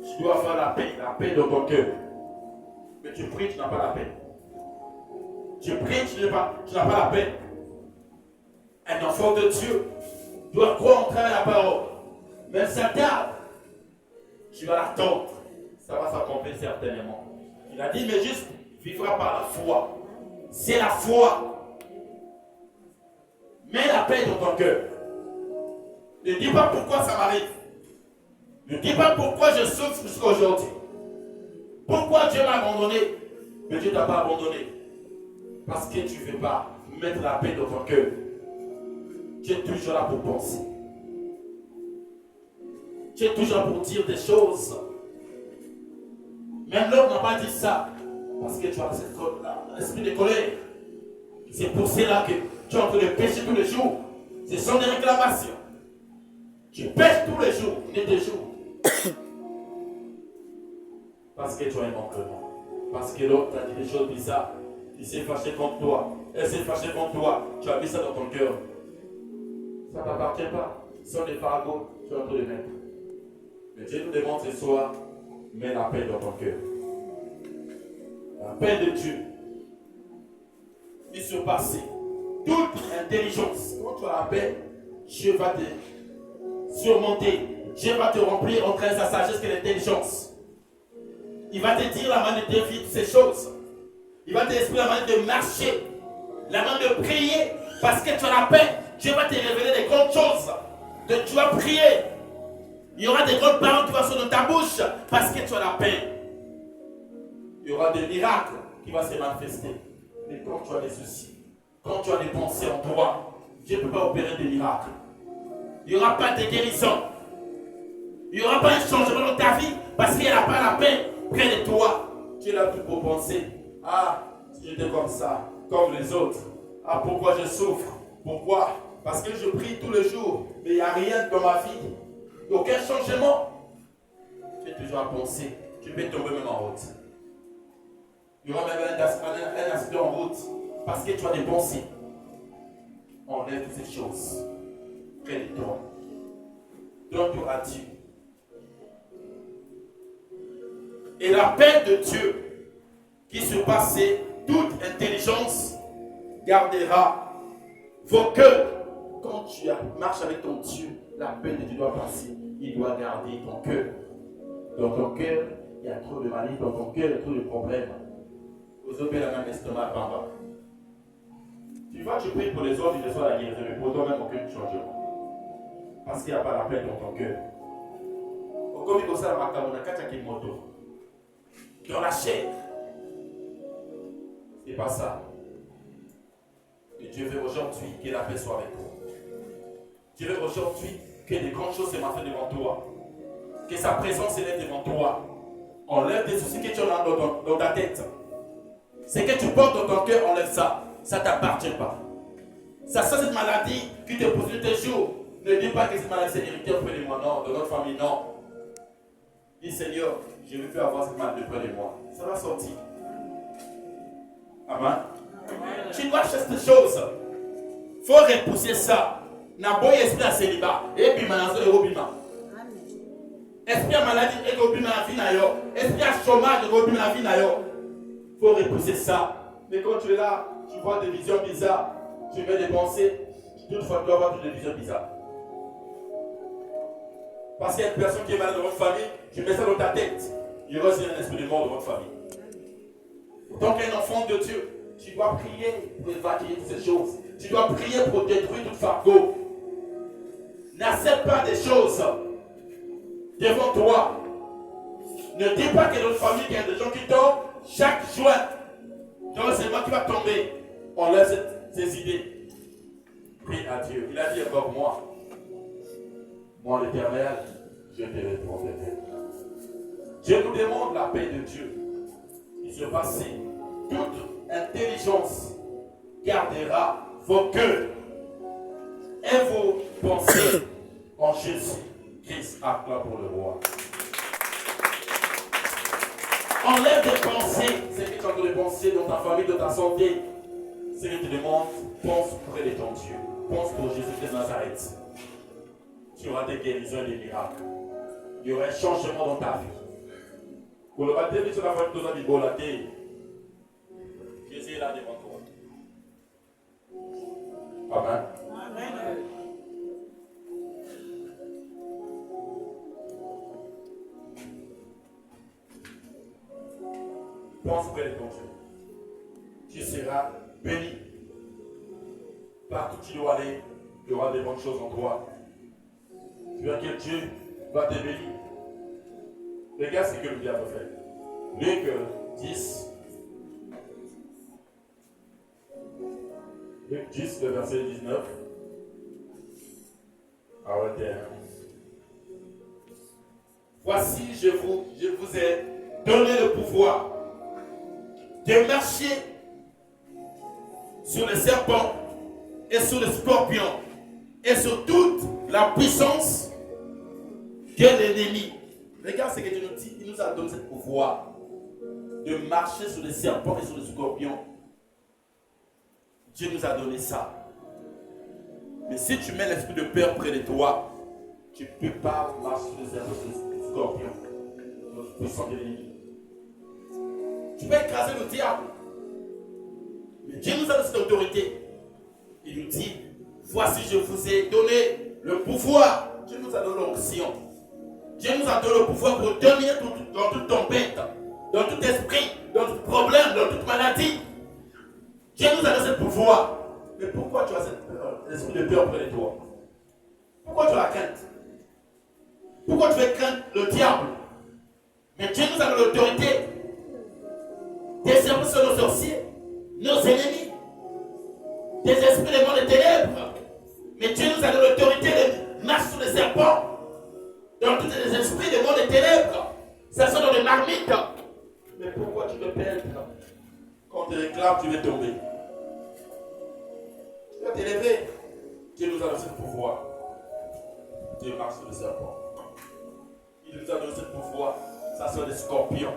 Tu dois avoir la paix dans ton cœur. Mais tu pries, tu n'as pas la paix. Tu pries, tu n'as pas la paix. Un enfant de Dieu doit croire en travers la parole. Même ça tarde, tu vas l'attendre. Ça va s'accomplir certainement. Il a dit, mais juste vivra par la foi. C'est la foi Mets la paix dans ton cœur. Ne dis pas pourquoi ça m'arrive. Ne dis pas pourquoi je souffre jusqu'à aujourd'hui. Pourquoi Dieu m'a abandonné. Mais Dieu ne t'a pas abandonné. Parce que tu ne veux pas mettre la paix dans ton cœur. Tu es toujours là pour penser. Tu es toujours là pour dire des choses. Même l'homme n'a pas dit ça. Parce que tu as l'esprit de colère. C'est pour cela que tu es en train de pécher tous les jours. Ce sont des réclamations. Tu pêches tous les jours, ni des jours. Parce que tu as un manquement. Parce que l'autre t'a dit des choses bizarres. Il s'est fâché contre toi. Elle s'est fâchée contre toi. Tu as mis ça dans ton cœur. Ça ne t'appartient pas. Ce sont des fardeaux, tu es en train de mettre. Mais Dieu nous demande ce soir, mets la paix dans ton cœur. La paix de Dieu qui surpasse toute intelligence. Quand tu as la paix, Dieu va te surmonter. Dieu va te remplir entre sa sagesse que l'intelligence. Il va te dire la manière de vivre ces choses. Il va te expliquer la manière de marcher, la manière de prier, parce que tu as la paix. Dieu va te révéler des grandes choses. Tu vas prier. Il y aura des grandes paroles qui vont sortir de ta bouche, parce que tu as la paix. Il y aura des miracles qui vont se manifester. Mais quand tu as des soucis, quand tu as des pensées en toi, Dieu ne peut pas opérer des miracles. Il n'y aura pas de guérison. Il n'y aura pas un changement dans ta vie parce qu'il n'y a pas la paix près de toi. Tu es là tout pour penser. Ah, si j'étais comme ça, comme les autres. Ah, pourquoi je souffre? Pourquoi? Parce que je prie tous les jours, mais il n'y a rien dans ma vie. Aucun changement. Tu es toujours à penser. Tu peux tomber même en route. Il y aura même un accident en route parce que tu as des pensées. Enlève toutes ces choses près de toi. Donne-toi à Dieu. Et la paix de Dieu qui surpasse toute intelligence gardera vos cœurs. Quand tu marches avec ton Dieu, la paix de Dieu doit passer. Il doit garder ton cœur. Dans ton cœur, il y a trop de maladies. Dans ton cœur, il y a trop de problèmes. Vous avez la même estomac, bamba. Tu vois, tu pries pour les autres, ils reçoivent la guérison, mais pour toi-même, aucun changement. Parce qu'il n'y a pas la paix dans ton cœur. Comme il y a la moto. Dans la chair. C'est pas ça. Et Dieu veut aujourd'hui que la paix soit avec toi. Dieu veut aujourd'hui que des grandes choses se manifestent devant toi. Que sa présence s'élève devant toi. Enlève des soucis que tu as dans ta tête. C'est que tu portes dans ton cœur, enlève ça. Ça ne t'appartient pas. Ça sent cette maladie qui te poursuit tes jours. Ne dis pas que cette maladie s'est héritée auprès de moi, non, de notre famille, non. Dis Seigneur, je ne veux plus avoir cette maladie près de moi. Ça va sortir. Amen. Amen. Tu dois chercher ces choses. Il faut repousser ça. N'a pas esprit à célibat. Et puis maintenant, c'est Robima. Esprit à maladie, et Robima la vie d'ailleurs. Esprit à chômage, et Robima la vie d'ailleurs. Il faut repousser ça. Mais quand tu es là, tu vois des visions bizarres. Tu mets des pensées. Toutefois, tu dois avoir toutes des visions bizarres. Parce qu'il y a une personne qui est malade dans votre famille, tu mets ça dans ta tête. Il y aura aussi un esprit de mort dans votre famille. Tant qu'un enfant de Dieu, tu dois prier pour évacuer toutes ces choses. Tu dois prier pour détruire toute fardeau. N'accepte pas des choses devant toi. Ne dis pas que dans notre famille, il y a des gens qui tombent chaque jour. Donc c'est moi qui va tomber. On laisse ces idées. Prie à Dieu. Il a dit encore moi. Moi l'Éternel, je te répondrai. Dieu nous demande la paix de Dieu. Il se passe toute intelligence gardera vos cœurs et vos pensées en Jésus. Christ, acclame pour le roi. Enlève des pensées, c'est que tu as des pensées dans ta famille, dans ta santé. C'est que tu demandes, pense près de ton Dieu. Pense pour Jésus de Nazareth. Tu auras des guérisons et des miracles. Il y aura un changement dans ta vie. Pour le matin, tu vas faire tout ça, Jésus est là devant toi. Amen. Amen. Pense près de ton Dieu. Tu seras béni. Partout où tu dois aller, il y aura des bonnes choses en toi. Tu vois que Dieu va te bénir. Regarde ce que le diable fait. Luc 10. Luc 10, le verset 19 à 21. Voici, je vous ai donné le pouvoir de marcher sur les serpents et sur les scorpions et sur toute la puissance de l'ennemi. Regarde ce que Dieu nous dit. Il nous a donné ce pouvoir de marcher sur les serpents et sur les scorpions. Dieu nous a donné ça. Mais si tu mets l'esprit de peur près de toi, tu ne peux pas marcher sur les serpents et sur les scorpions. Sur la puissance de l'ennemi. Tu peux écraser le diable. Mais Dieu nous a donné cette autorité. Il nous dit, voici je vous ai donné le pouvoir. Dieu nous a donné l'onction. Dieu nous a donné le pouvoir pour dominer dans toute tempête, dans tout esprit, dans tout problème, dans toute maladie. Dieu nous a donné ce pouvoir. Mais pourquoi tu as cet esprit de peur près de toi? Pourquoi tu as crainte? Pourquoi tu fais craindre le diable? Mais Dieu nous a donné l'autorité d'exercer sur nos sorciers, nos ennemis, des esprits des mondes des ténèbres. Mais Dieu nous a donné l'autorité de marcher sur les serpents, dans tous les esprits des mondes des ténèbres. Ça sont dans les marmites. Mais pourquoi tu veux perdre? Quand tu réclames, tu veux tomber. Tu vas t'élever. Dieu nous a donné ce pouvoir. Dieu marche sur les serpents. Il nous a donné ce pouvoir. Ça sont des scorpions.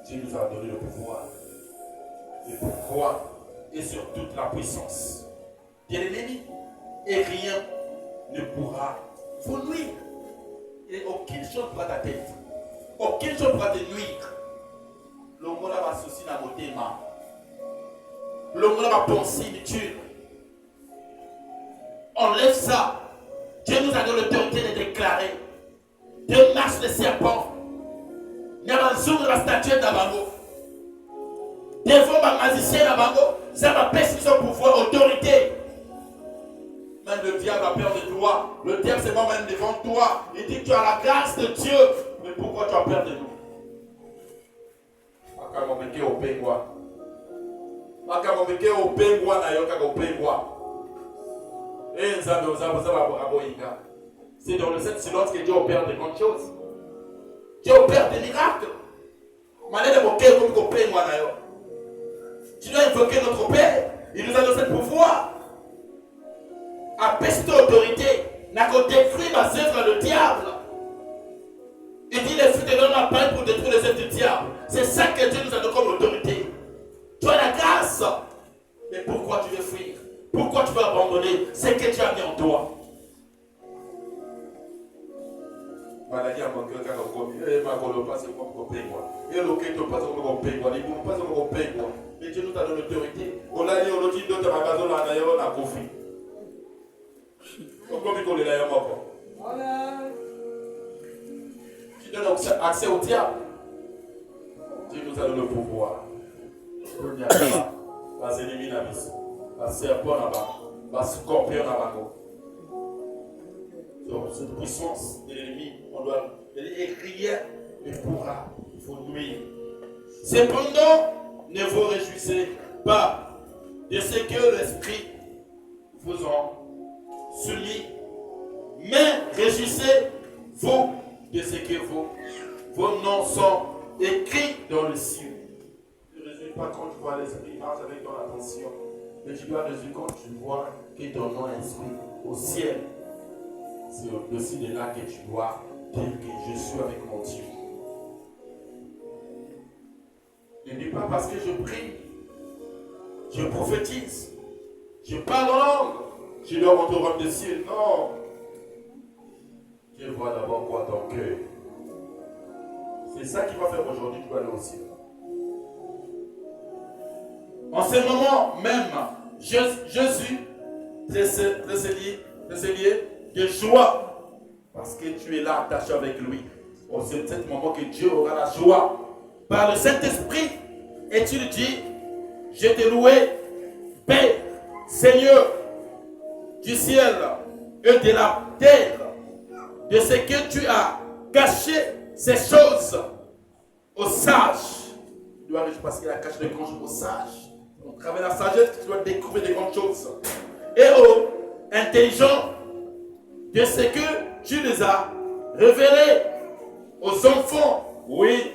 Dieu nous a donné le pouvoir. Le pouvoir est sur toute la puissance de l'ennemi. Et rien ne pourra vous nuire. Et aucune chose pourra ta tête. Aucune chose pourra te nuire. Le monde va souci dans mon thème. Le monde va penser inutile. Enlève ça. Dieu nous a donné l'autorité de déclarer. De marcher les serpents. Nous avons la statue d'Abango. Devant ma magicien d'Abango, ça va pêcher son pouvoir, autorité. Même le diable a peur de toi. Le diable c'est moi-même devant toi. Il dit que tu as la grâce de Dieu. Mais pourquoi tu as peur de nous? C'est dans le cette silence que Dieu opère de grandes choses. Dieu opère des miracles. Tu dois invoquer notre Père. Il nous a donné ce pouvoir. Après cette autorité, n'a qu'à détruire les œuvres du diable. Il dit les fruits de l'homme apparaissent pour détruire les œuvres du diable. C'est ça que Dieu nous a donné comme autorité. Tu as la grâce. Mais pourquoi tu veux fuir? Pourquoi tu veux abandonner ce que tu as mis en toi? Mais Dieu nous a donné l'autorité. Tu donnes accès au diable. Dieu nous a donné le pouvoir. Les ennemis n'a pas. Les serpents n'a pas. Les scorpions n'a pas. Donc cette puissance de l'ennemi, on doit. Et rien ne pourra vous nuire. Cependant, ne vous réjouissez pas de ce que l'Esprit vous en soumis, mais réjouissez-vous de ce que vos noms sont écrits dans le ciel. Ne réjouis pas quand tu vois l'Esprit marche avec ton attention, mais tu dois réjouir quand tu vois que ton nom est inscrit au ciel. C'est au-dessus de là que tu dois dire que je suis avec mon Dieu. Ne dis pas parce que je prie, je prophétise, je parle en langue, je dois monter au royaume des cieux. Non. Dieu voit d'abord quoi ton cœur. C'est ça qui va faire aujourd'hui, tu vas aller au ciel. En ce moment même, Jésus c'est lié de joie parce que tu es là attaché avec lui. C'est ce moment que Dieu aura la joie par le Saint-Esprit et tu lui dis, je t'ai loué, Père, Seigneur du ciel et de la terre, de ce que tu as caché ces choses aux sages. Tu dois réjouir parce qu'il a caché de grandes choses aux sages. Au travers de la sagesse, tu dois découvrir de grandes choses. Et aux intelligents, de ce que tu les as révélés aux enfants. Oui,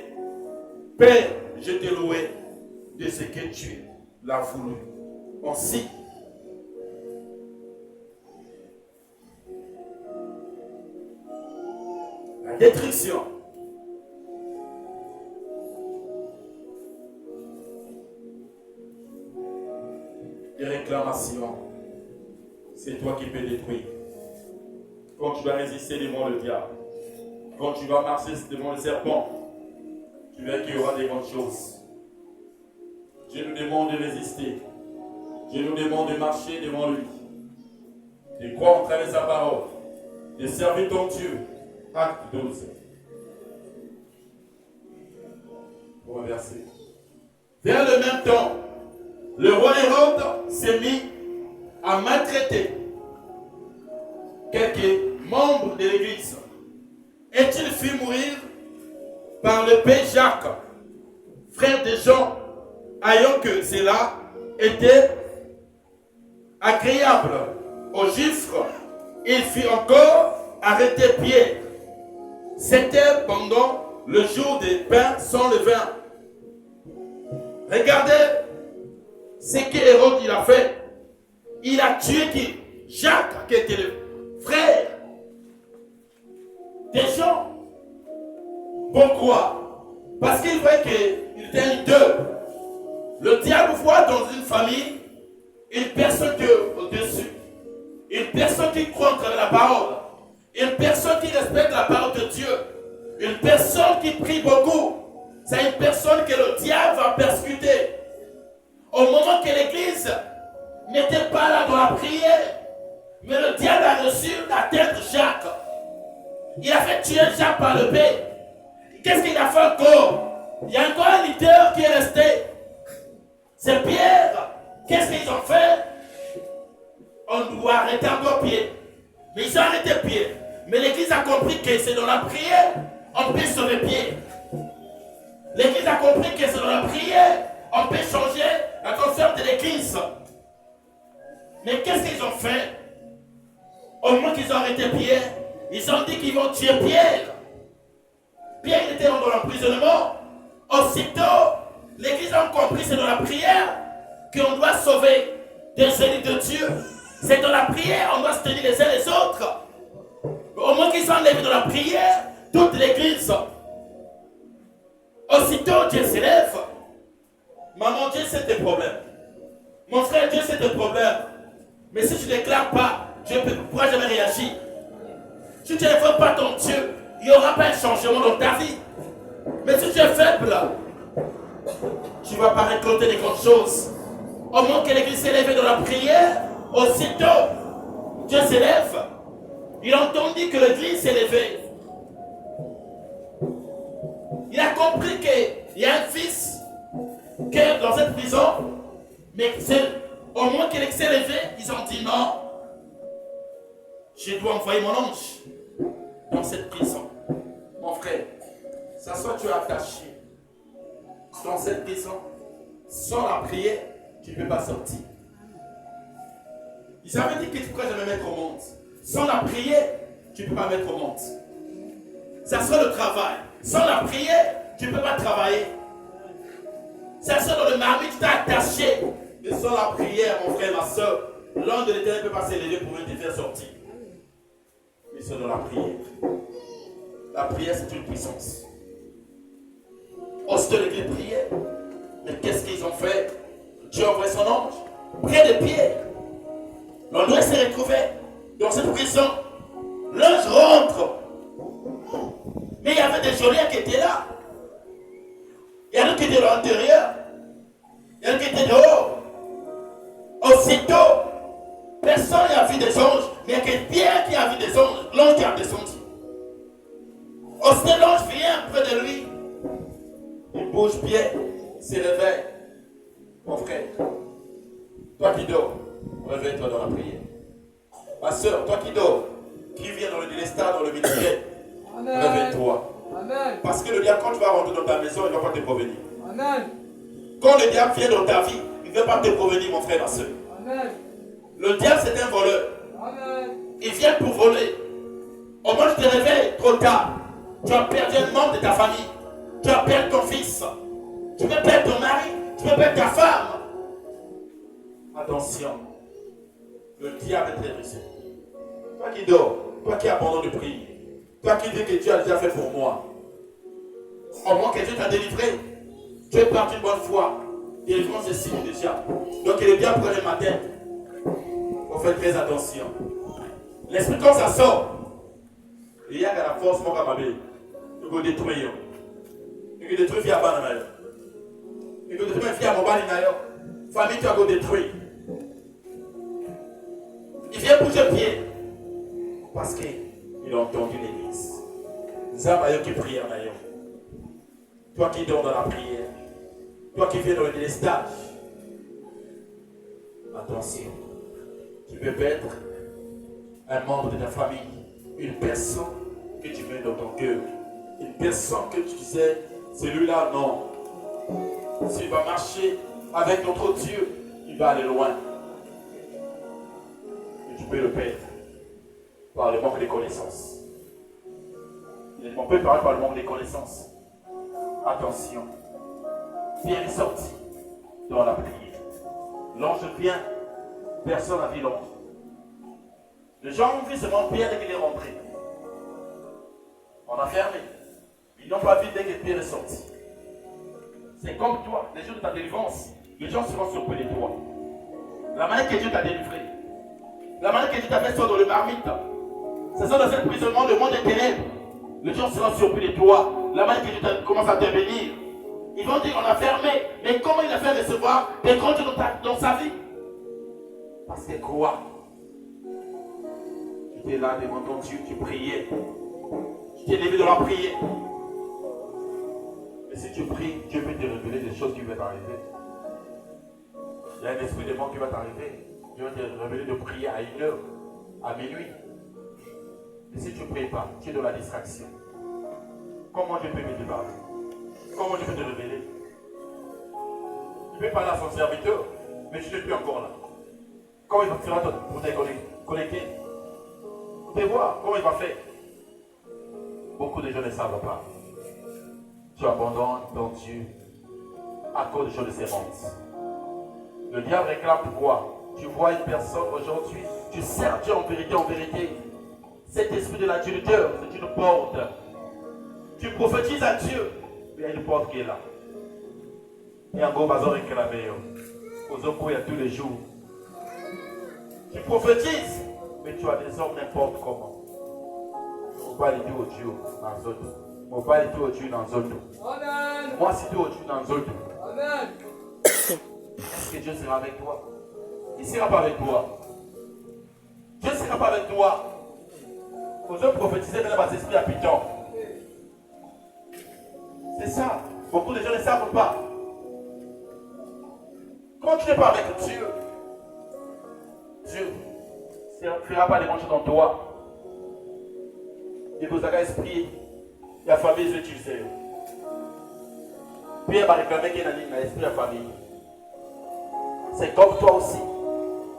Père, je t'ai loué de ce que tu l'as voulu. Ainsi, la destruction des réclamations, c'est toi qui peux détruire. Quand tu vas résister devant le diable, quand tu vas marcher devant le serpent, tu verras qu'il y aura des grandes choses. Dieu nous demande de résister. Dieu nous demande de marcher devant lui, de croire en travers sa parole, de servir ton Dieu. Acte 12. Pour un verset. Vers le même temps, le roi Hérode s'est mis à maltraiter quelques membres de l'église. Et il fit mourir par le père Jacques, frère de Jean, ayant que cela était agréable aux Juifs. Il fit encore arrêter Pierre. C'était pendant le jour des pains sans levain. Regardez ce que Hérode il a fait. Il a tué qui? Jacques, qui était le frère des gens. Pourquoi? Parce qu'il voyait qu'il était un deux. Le diable voit dans une famille une personne qui est au-dessus, une personne qui croit en la parole, une personne qui respecte la parole de Dieu, une personne qui prie beaucoup. C'est une personne que le diable va persécuter. Au moment que l'église n'était pas là dans la prière, mais le diable a reçu la tête de Jacques. Il a fait tuer Jacques par le paix. Qu'est-ce qu'il a fait encore? Il y a encore un leader qui est resté. C'est Pierre. Qu'est-ce qu'ils ont fait? On doit arrêter encore Pierre. Mais ils ont arrêté Pierre. Mais l'église a compris que c'est dans la prière on peut sauver Pierre. L'église a compris que c'est dans la prière on peut changer la conscience de l'église. Mais qu'est-ce qu'ils ont fait? Au moment qu'ils ont arrêté Pierre, ils ont dit qu'ils vont tuer Pierre. Pierre était dans l'emprisonnement. Aussitôt, l'église a compris que c'est dans la prière qu'on doit sauver des élus de Dieu. C'est dans la prière on doit se tenir les uns les autres. Au moment qu'ils sont enlevés dans la prière, toute l'église, aussitôt Dieu s'élève. Maman, Dieu c'est tes problèmes. Mon frère, Dieu c'est tes problèmes. Mais si tu ne déclares pas, Dieu ne pourra jamais réagir. Si tu ne fais pas ton Dieu, il n'y aura pas un changement dans ta vie. Mais si tu es faible, tu ne vas pas récolter des grandes choses. Au moment que l'église s'est levée dans la prière, aussitôt, Dieu s'élève. Il a entendu que l'église s'est levée. Il a compris qu'il y a un fils qui est dans cette prison, mais au moment qu'il s'est levé, ils ont dit non, je dois envoyer mon ange dans cette prison. Mon frère, ça soit tu es attaché dans cette prison, sans la prière, tu ne peux pas sortir. Ils avaient dit que tu ne pourrais jamais mettre au monde. Sans la prière, tu ne peux pas mettre au monde. Ça sera le travail. Sans la prière, tu ne peux pas travailler. Ça sera dans le mari, tu t'es attaché. Mais sans la prière, mon frère, ma soeur, l'ange de l'Éternel ne peut pas s'élever pour te faire sortir. Mais c'est dans la prière. La prière, c'est une puissance. Aussitôt l'église priait. Mais qu'est-ce qu'ils ont fait? Dieu a envoyé son ange près de Pierre. L'ange s'est retrouvé dans cette prison. L'ange rentre. Mais il y avait des geôliers qui étaient là. Il y en a qui étaient à l'intérieur. Il y en a qui étaient dehors. Aussitôt, personne n'a vu des anges. Mais il y a que Pierre qui a vu des anges. L'ange qui a descendu. Aussitôt, l'ange vient près de lui. Il bouge Pierre. Il se réveille. Mon frère, toi qui dors, Réveille-toi dans la prière. Ma soeur, toi qui dors, qui viens dans le délestat, dans le ministère, réveille-toi. Amen. Parce que le diable, quand tu vas rentrer dans ta maison, il ne va pas te provenir. Amen. Quand le diable vient dans ta vie, il ne va pas te provenir, mon frère, ma soeur. Amen. Le diable, c'est un voleur. Amen. Il vient pour voler. Au moment où tu te réveilles trop tard, tu as perdu un membre de ta famille. Tu as perdu ton fils. Tu peux perdre ton mari. Tu peux perdre ta femme. Attention. Le diable est très rusé. Toi qui dors, toi qui abandonnes de prier, toi qui dis que Dieu a déjà fait pour moi. Au moins que Dieu t'a délivré. Tu es parti une bonne fois. Délivrance est signe déjà. Donc il est bien près le matin. Il faut faire très attention. L'esprit quand ça sort, il y a la force mon gamabé. Il faut détruire. Il faut détruire via Banamayo. Il faut détruire via Mobalinayo. Famille tu vas détruire. Il vient bouger pied. Parce qu'il a entendu l'église. Zamayo qui prie à Mayo. Toi qui dors dans la prière. Toi qui viens dans le délestage. Attention. Tu peux perdre un membre de ta famille. Une personne que tu mets dans ton cœur. Une personne que tu disais, celui-là, non. S'il va marcher avec notre Dieu, il va aller loin. Et tu peux le perdre par le manque de connaissances. On peut parler par le manque de connaissances. Attention. Pierre est sorti dans la prière. L'ange vient, personne n'a vu l'ange. Les gens ont vu seulement Pierre dès qu'il est rentré. On a fermé. Ils n'ont pas vu dès que Pierre est sorti. C'est comme toi, les jours de ta délivrance, les gens seront surpris de toi. La manière que Dieu t'a délivré, la manière que Dieu t'a fait sortir dans le marmite, c'est ça dans cet emprisonnement de monde des ténèbres. Les gens seront surpris de toi. La manière que Dieu commence à te bénir. Ils vont dire on a fermé, mais comment il a fait recevoir des grands Dieu dans sa vie? Parce que quoi? Tu étais là devant ton Dieu, tu priais. Tu t'es levé dans la prière. Mais si tu pries, Dieu peut te révéler des choses qui vont t'arriver. Il y a un esprit de mort qui va t'arriver. Dieu va te révéler de prier à 1h, à minuit. Mais si tu ne pries pas, tu es dans la distraction. Comment Dieu peut te débarrasser? Comment Dieu peut te révéler? Il peut parler à son serviteur, mais tu n'es plus encore là. Comment il va faire pour te connecter? Pour te voir, comment il va faire? Beaucoup de gens ne savent pas. Tu abandonnes ton Dieu à cause des choses de sémence. Le diable réclame quoi? Tu vois une personne aujourd'hui, tu sers Dieu en vérité, en vérité. Cet esprit de l'adultère, c'est une porte. Tu prophétises à Dieu, mais il y a une porte qui est là. Il y a un gros bazar réclamé. Aux hommes, il y a tous les jours. Tu prophétises, mais tu as des hommes n'importe comment. On va aller au Dieu dans les autres. On va aller au Dieu dans les autres. Amen. Moi, si tu es au Dieu dans les autres. Amen. Est-ce que Dieu sera avec toi? Il ne sera pas avec toi. Dieu ne sera pas avec toi. Aux hommes prophétiser, mais là, esprits à Python. C'est ça. Beaucoup de gens ne savent pas. Quand tu n'es pas avec Dieu, Dieu ne fera pas les bonnes choses dans toi. Il vous a esprit, il y a famille, je tu sais. Puis il va réclamer qu'il y a un esprit à famille. C'est comme toi aussi.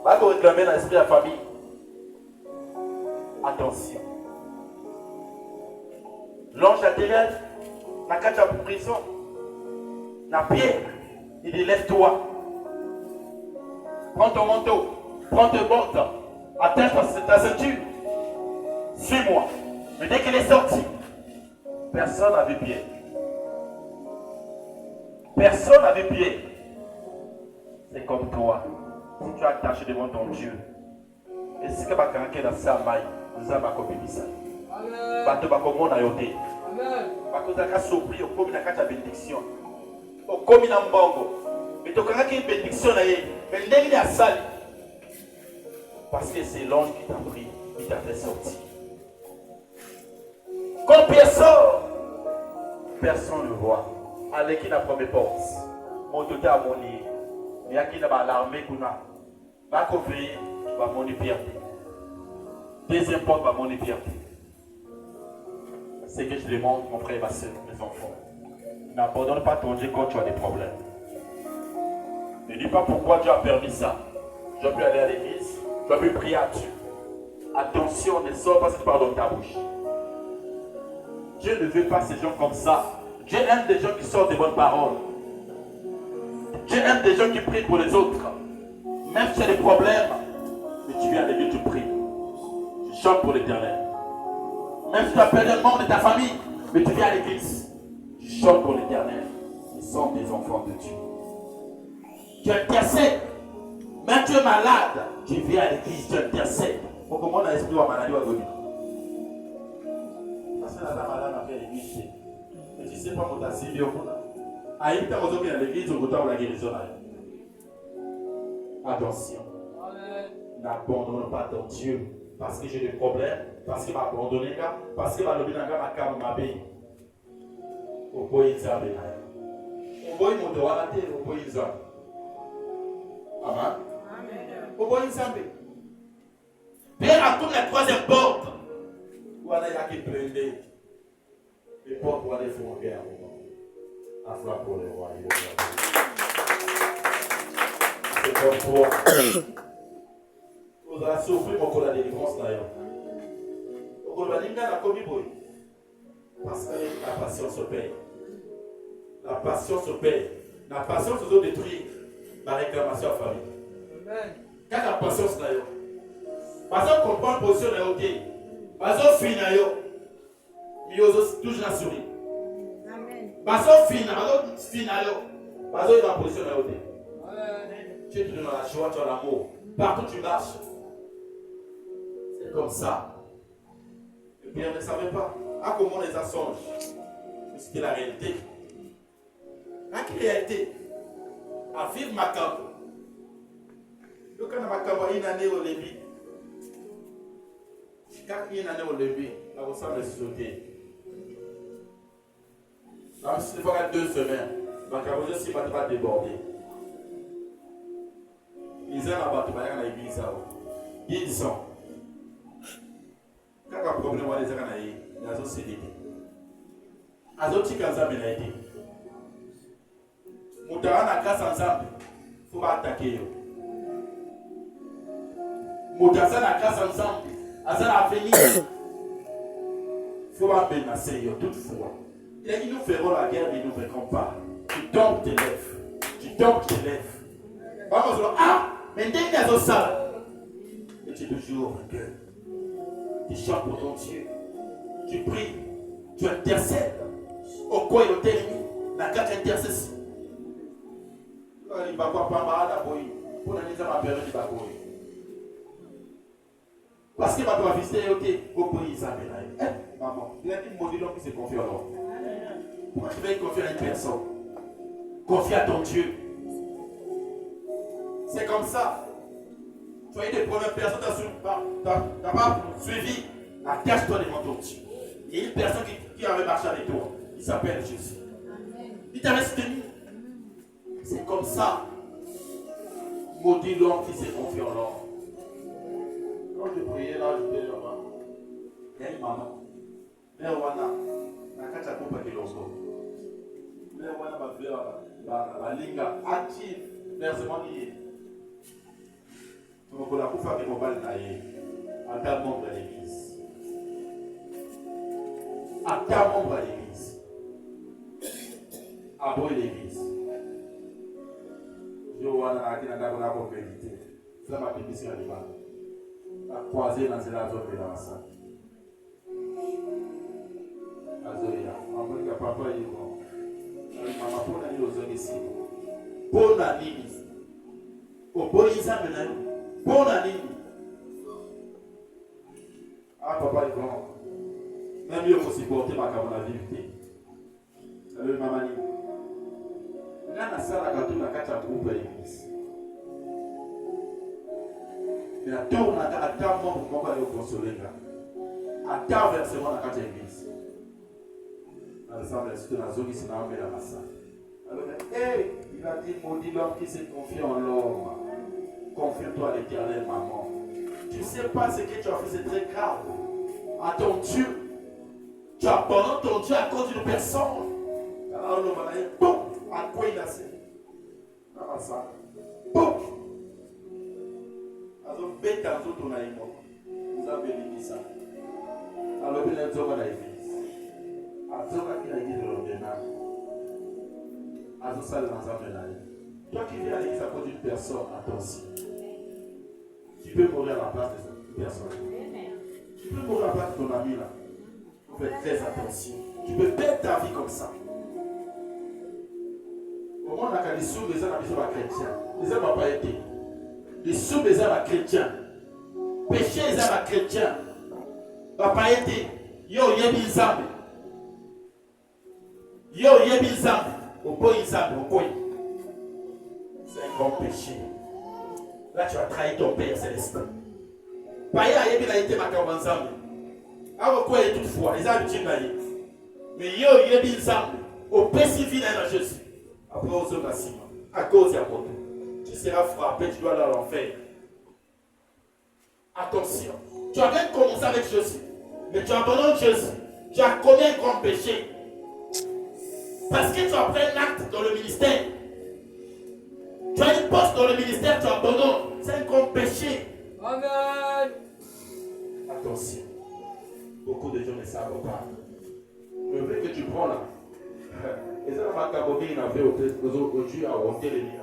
Va te réclamer dans l'esprit à famille. Attention. L'ange a ténèbres n'a qu'à ta prison. N'a Pierre, il dit lève-toi. Prends ton manteau, prends tes bottes, attache ta ceinture. Suis-moi. Mais dès qu'il est sorti, personne n'a vu Pierre. Personne n'a vu Pierre. C'est comme toi. Si tu as attaché devant ton Dieu, et si tu as attaché dans sa maille, nous avons accompli ça. Amen. Tu vas comment na yoté. Amen. Parce que tu as surpris au commis de la bénédiction. Au commis de mbongo. Mais tu as une bénédiction là. Mais il est à salle. Parce que c'est l'ange qui t'a pris, qui t'a fait sortir. Quand Pierre sort, personne ne le voit. Allez qui n'a pas mes portes. Mon total à mon lit. Mais il y a qui n'a pas l'armée qu'on a. Va veiller, va mon fierté. Deuxième porte va mon fierté. C'est que je demande, mon frère et ma soeur, mes enfants. N'abandonne pas ton Dieu quand tu as des problèmes. Ne dis pas pourquoi Dieu a permis ça. Je peux aller à l'église, je peux prier à Dieu. Attention, ne sors pas cette parole dans ta bouche. Dieu ne veut pas ces gens comme ça. Dieu aime des gens qui sortent des bonnes paroles. Dieu aime des gens qui prient pour les autres. Même si tu as des problèmes, mais tu viens à l'église, tu pries. Tu chantes pour l'Éternel. Même si tu as perdu un membre de ta famille, mais tu viens à l'église, tu chantes pour l'Éternel. Ils sont des enfants de Dieu. Tu intercèdes. Même tu es malade, tu viens à l'église, tu intercèdes. Pour comment on a l'esprit de la maladie ou agonie. Parce que la malade a fait l'église. Mais tu sais pas comment tu as suivi au monde. À une temps, on à l'église, on va la guérison. Attention. N'abandonne pas ton Dieu. Parce que j'ai des problèmes, parce qu'il m'a abandonné, parce qu'il m'a lobby dans ma carte, ma pays. Au bout, il s'en va. Au bout, il m'a donné, au bout, il s'en va. Amen. Au bout, il s'en va. Père, à toute la troisième porte, où on a qui prendait les portes où on est fondées à un moment. À pour le roi. C'est comme toi. Vous avez souffert pour la délivrance d'ailleurs. Vous avez dit que la commis. Parce que la patience se paye. La patience se paye. La patience se détruit la réclamation à la famille. Quand la patience d'ailleurs. Parce qu'on comprend la position de l'autre. Parce qu'on finit d'ailleurs. Mais on toujours la souris. Parce qu'on finit d'ailleurs. Parce qu'on est dans la position de l'autre. Tu es toujours dans la joie, tu as l'amour. Partout tu marches. C'est comme ça. Le Père ne savait pas. À comment les assanges. C'était la réalité. La réalité. À vivre ma camp. Donc quand ma camp une année au début. Quand une année au début, là vous savez sauter. Là si il faut 2 semaines, ma camp aussi va pas déborder. Ils ont abattu dans l'église. Ils sont. Quand il y a un problème, ils ont cédé. Ils ont dit qu'ils ont été. Moutara na grâce ensemble, il faut pas attaquer. Moutara na grâce ensemble, Azar a venu. Il faut pas menacer toutefois. Il a dit nous ferons la guerre, mais nous ne verrons pas. Tu tombes, tu te lèves. Tu tombes, tu te lèves. Vamos là, ah, mais dès qu'il y a ça, et tu es toujours vainqueur. Tu chantes pour ton Dieu. Tu pries. Tu intercèdes. Au quoi il est ennemi. La carte intercession. Il va pas mal à boy. Pour la mise à ma période, il va boy. Parce qu'il va te visiter au pays, ça va. Maman, il a dit mon Dieu qui se confie en l'homme. Pourquoi tu veux confier à une personne? Confie à ton Dieu. C'est comme ça. Tu as eu des problèmes, personne n'a pas suivi. Attache-toi devant ton Dieu. Il y a une personne qui avait marché avec toi. Il s'appelle Jésus. Il t'a soutenu. C'est comme ça. Maudit l'homme qui s'est confié en l'homme. Quand je priais là, je disais là-bas. Il y a une maman. Mère Wana. La kacha coupe qui l'ongo. Mère Wana va faire la linga active. Versement lié. Donc on a pu faire des combats en tant membre de l'église. En tant membre de l'église. Après l'église. Je vois dans la compétition. C'est ma pétition animale. La croisée dans la zone de la salle. Azoya. En fait, papa est bon. Maman, pour aller aux zones ici. Pour l'année. Au bon examen. Bon année. Ah, papa est grand. Même mieux pour supporter ma camarade. Alors, maman dit. Là, la salle a gâté la carte à groupe à l'église. Mais à temps, on a un moment pour moi aller au consoler. À temps, versement la carte à l'église. Ensemble, c'est dans la zone qui s'est nommée la salle. Alors, il a dit, maudit l'homme qui s'est confié en l'homme. Confie-toi à l'Éternel, maman. Tu ne sais pas ce que tu as fait, c'est très grave. À ton Dieu. Tu abandonnes ton Dieu à cause d'une personne. Alors le malade, boum, à quoi il a fait? Ah, ça. Boum. Alors, bête à tout ton aïmo. Vous avez dit ça. Alors, il a dit à l'église. À tout il a dit de l'ordinaire. À tout ça, l'ensemble de l'année. Toi qui viens à l'église à cause d'une personne, attention. Tu peux mourir à la place de cette personne. Tu peux mourir à la place de ton ami là. Fais très attention. Tu peux perdre ta vie comme ça. Au moins, on a qu'à les sous les hommes chrétiens. Les hommes n'ont pas été. Les sous les hommes chrétiens. Péché les hommes chrétiens. N'a pas été. Yo, yebi zambi. Yo, yebi zambi. Au boy zambi, au boy. C'est un grand péché. Là, tu as trahi ton Père céleste. Paya yebi la été ma kawanzambi. Alors quoi est toutefois, les habitudes d'aller. Mais yo, yebi zambi. Au pécifique dans Jésus. Après, aux hommes à cause de votre. Tu seras frappé, tu dois aller à l'enfer. Attention. Tu as bien commencé avec Jésus. Mais tu abandonnes Jésus. Tu as commis un grand péché. Parce que tu as pris un acte dans le ministère. Tu as une poste dans le ministère, tu abandonnes. C'est un grand péché. Amen. Attention. Beaucoup de gens ne savent pas. Le vrai que tu prends là. Et ça m'a cabobé, il avait au Dieu à monter les lignes.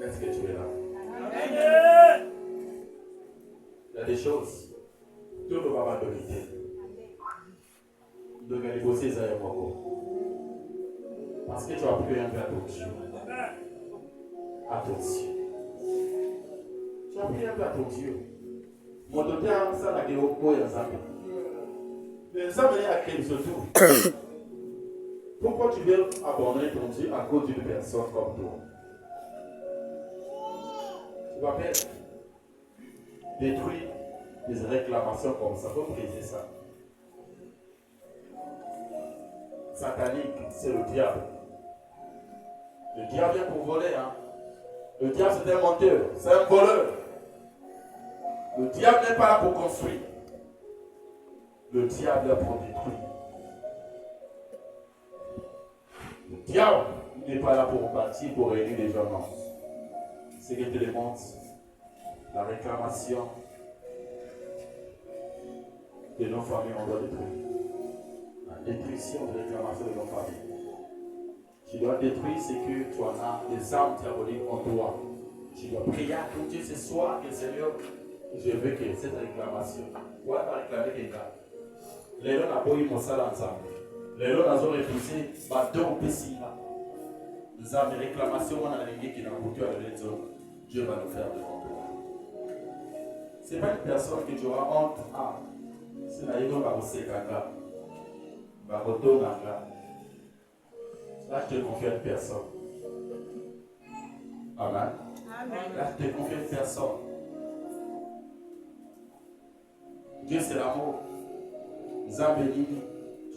Est-ce que tu es là? Amen. Il y a des choses. Tout ne va pas dominer. Donc, il faut négocier ça avec moi. Parce que tu as pris un peu à ton Dieu. Attention. Tu as pris un peu à ton Dieu. Mon docteur, ça n'a qu'à au point ensemble. Les hommes à créer surtout. Pourquoi tu viens abandonner ton Dieu à cause d'une personne comme toi? Tu vas perdre. Détruire des réclamations comme ça. Il faut briser ça. Satanique, c'est le diable. Le diable vient pour voler. Hein? Le diable, c'est un menteur, c'est un voleur. Le diable n'est pas là pour construire. Le diable est là pour détruire. Le diable n'est pas là pour bâtir, pour réunir les gens. Non. C'est qu'il te demande la réclamation de nos familles, on doit détruire. La détruction de réclamation de nos familles. Tu dois détruire ce que tu en as, les armes diaboliques en toi. Tu dois prier à ton Dieu ce soir que Seigneur, je veux que cette réclamation, on va réclamer quelqu'un. Les gens n'ont pas eu mon salaire ensemble. Les gens ont refusé, don pessimment. Nous avons des réclamations, on a des qui n'ont pas à les autres. Dieu va nous faire devant toi. Ce n'est pas une personne que tu auras honte à. C'est la yéno va aussi caca. Va retourner là. Là, je te confie à une personne. Amen. Amen. Là, je te confie à une personne. Dieu, c'est l'amour. Nous avons béni.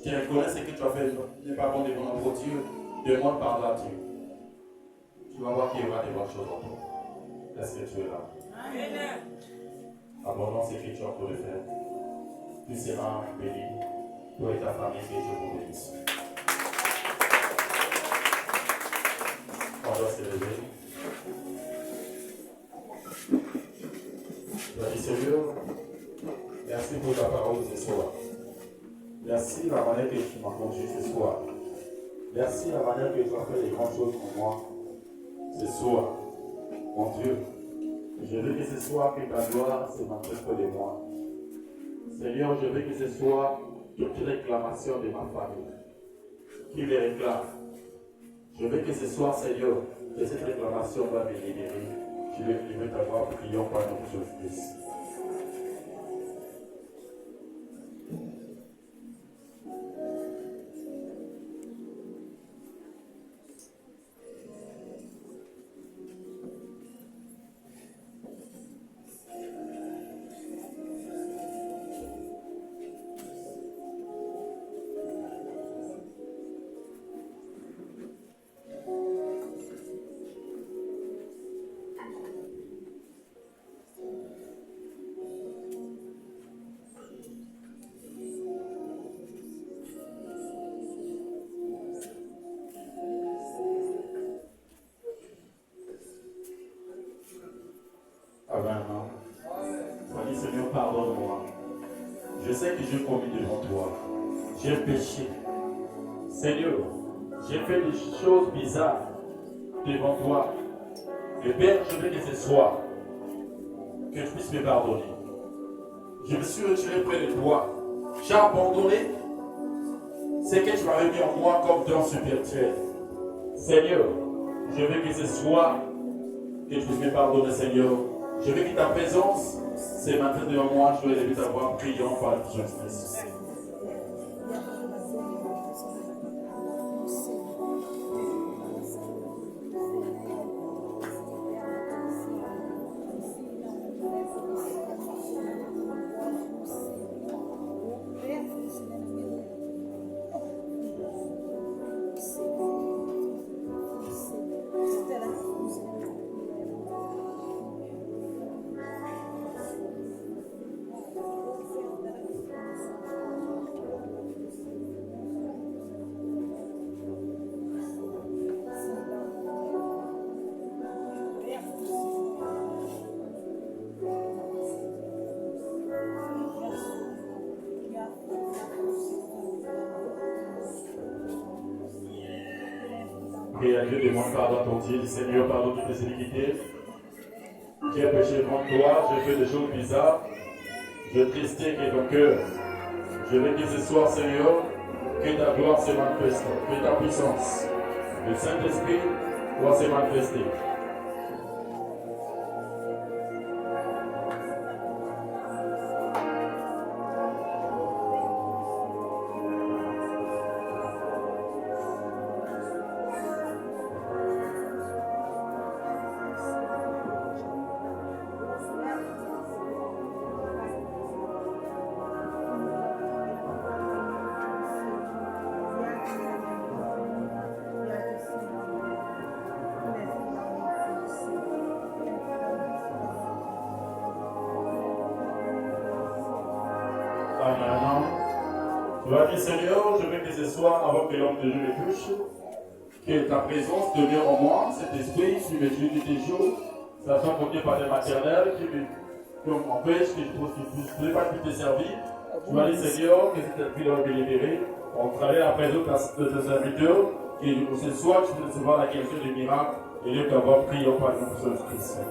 Tu reconnais ce que tu as fait. N'est pas bon devant notre Dieu. Demande pardon à Dieu. Tu vas voir qu'il y aura des bonnes choses en toi. Est-ce que tu es là? Amen. Abandonne ces écritures pour le faire. Tu seras béni. Toi et ta famille, que Dieu vous bénisse. On doit se lever. Je dis Seigneur, merci pour ta parole ce soir. Merci la manière que tu m'as conduit ce soir. Merci la manière que tu as fait les grandes choses pour moi ce soir. Mon Dieu, je veux que ce soir que ta gloire se manifeste de moi. Seigneur, je veux que ce soit toute réclamation de ma famille qui les réclame. Je veux que ce soir, Seigneur, que cette réclamation va me libérer. Je veux t'avoir, prions par notre Jésus-Christ. sais que j'ai commis devant toi. J'ai péché. Seigneur, j'ai fait des choses bizarres devant toi. Et Père, je veux que ce soit que tu puisses me pardonner. Je me suis retiré près de toi. J'ai abandonné ce que tu m'avais mis en moi comme don spirituel. Seigneur, je veux que ce soit que tu puisses me pardonner, Seigneur. Je veux que ta présence se maintienne devant moi. Je veux élever ta voix priant par le Jésus-Christ. Prie à Dieu, demande pardon à ton Dieu. Seigneur, pardon toutes mes iniquités. J'ai péché devant toi, j'ai fait des choses bizarres. Je tristais que ton cœur. Je veux que ce soir, Seigneur, que ta gloire se manifeste, que ta puissance, le Saint-Esprit doit se manifester. Amen. Tu vas dire, Seigneur, je veux que ce soit avant que l'homme de Dieu me touche, que ta présence demeure en moi, cet esprit qui me tue tous les jours, ça soit porté par des maternelles qui m'empêchent, que je ne peux pas plus te servir. Tu vas dire, Seigneur, que cet esprit doit me libérer. On travaille après de tes serviteurs, que ce soir tu peux recevoir la question des miracles et de t'avoir prié au Père de Jésus-Christ.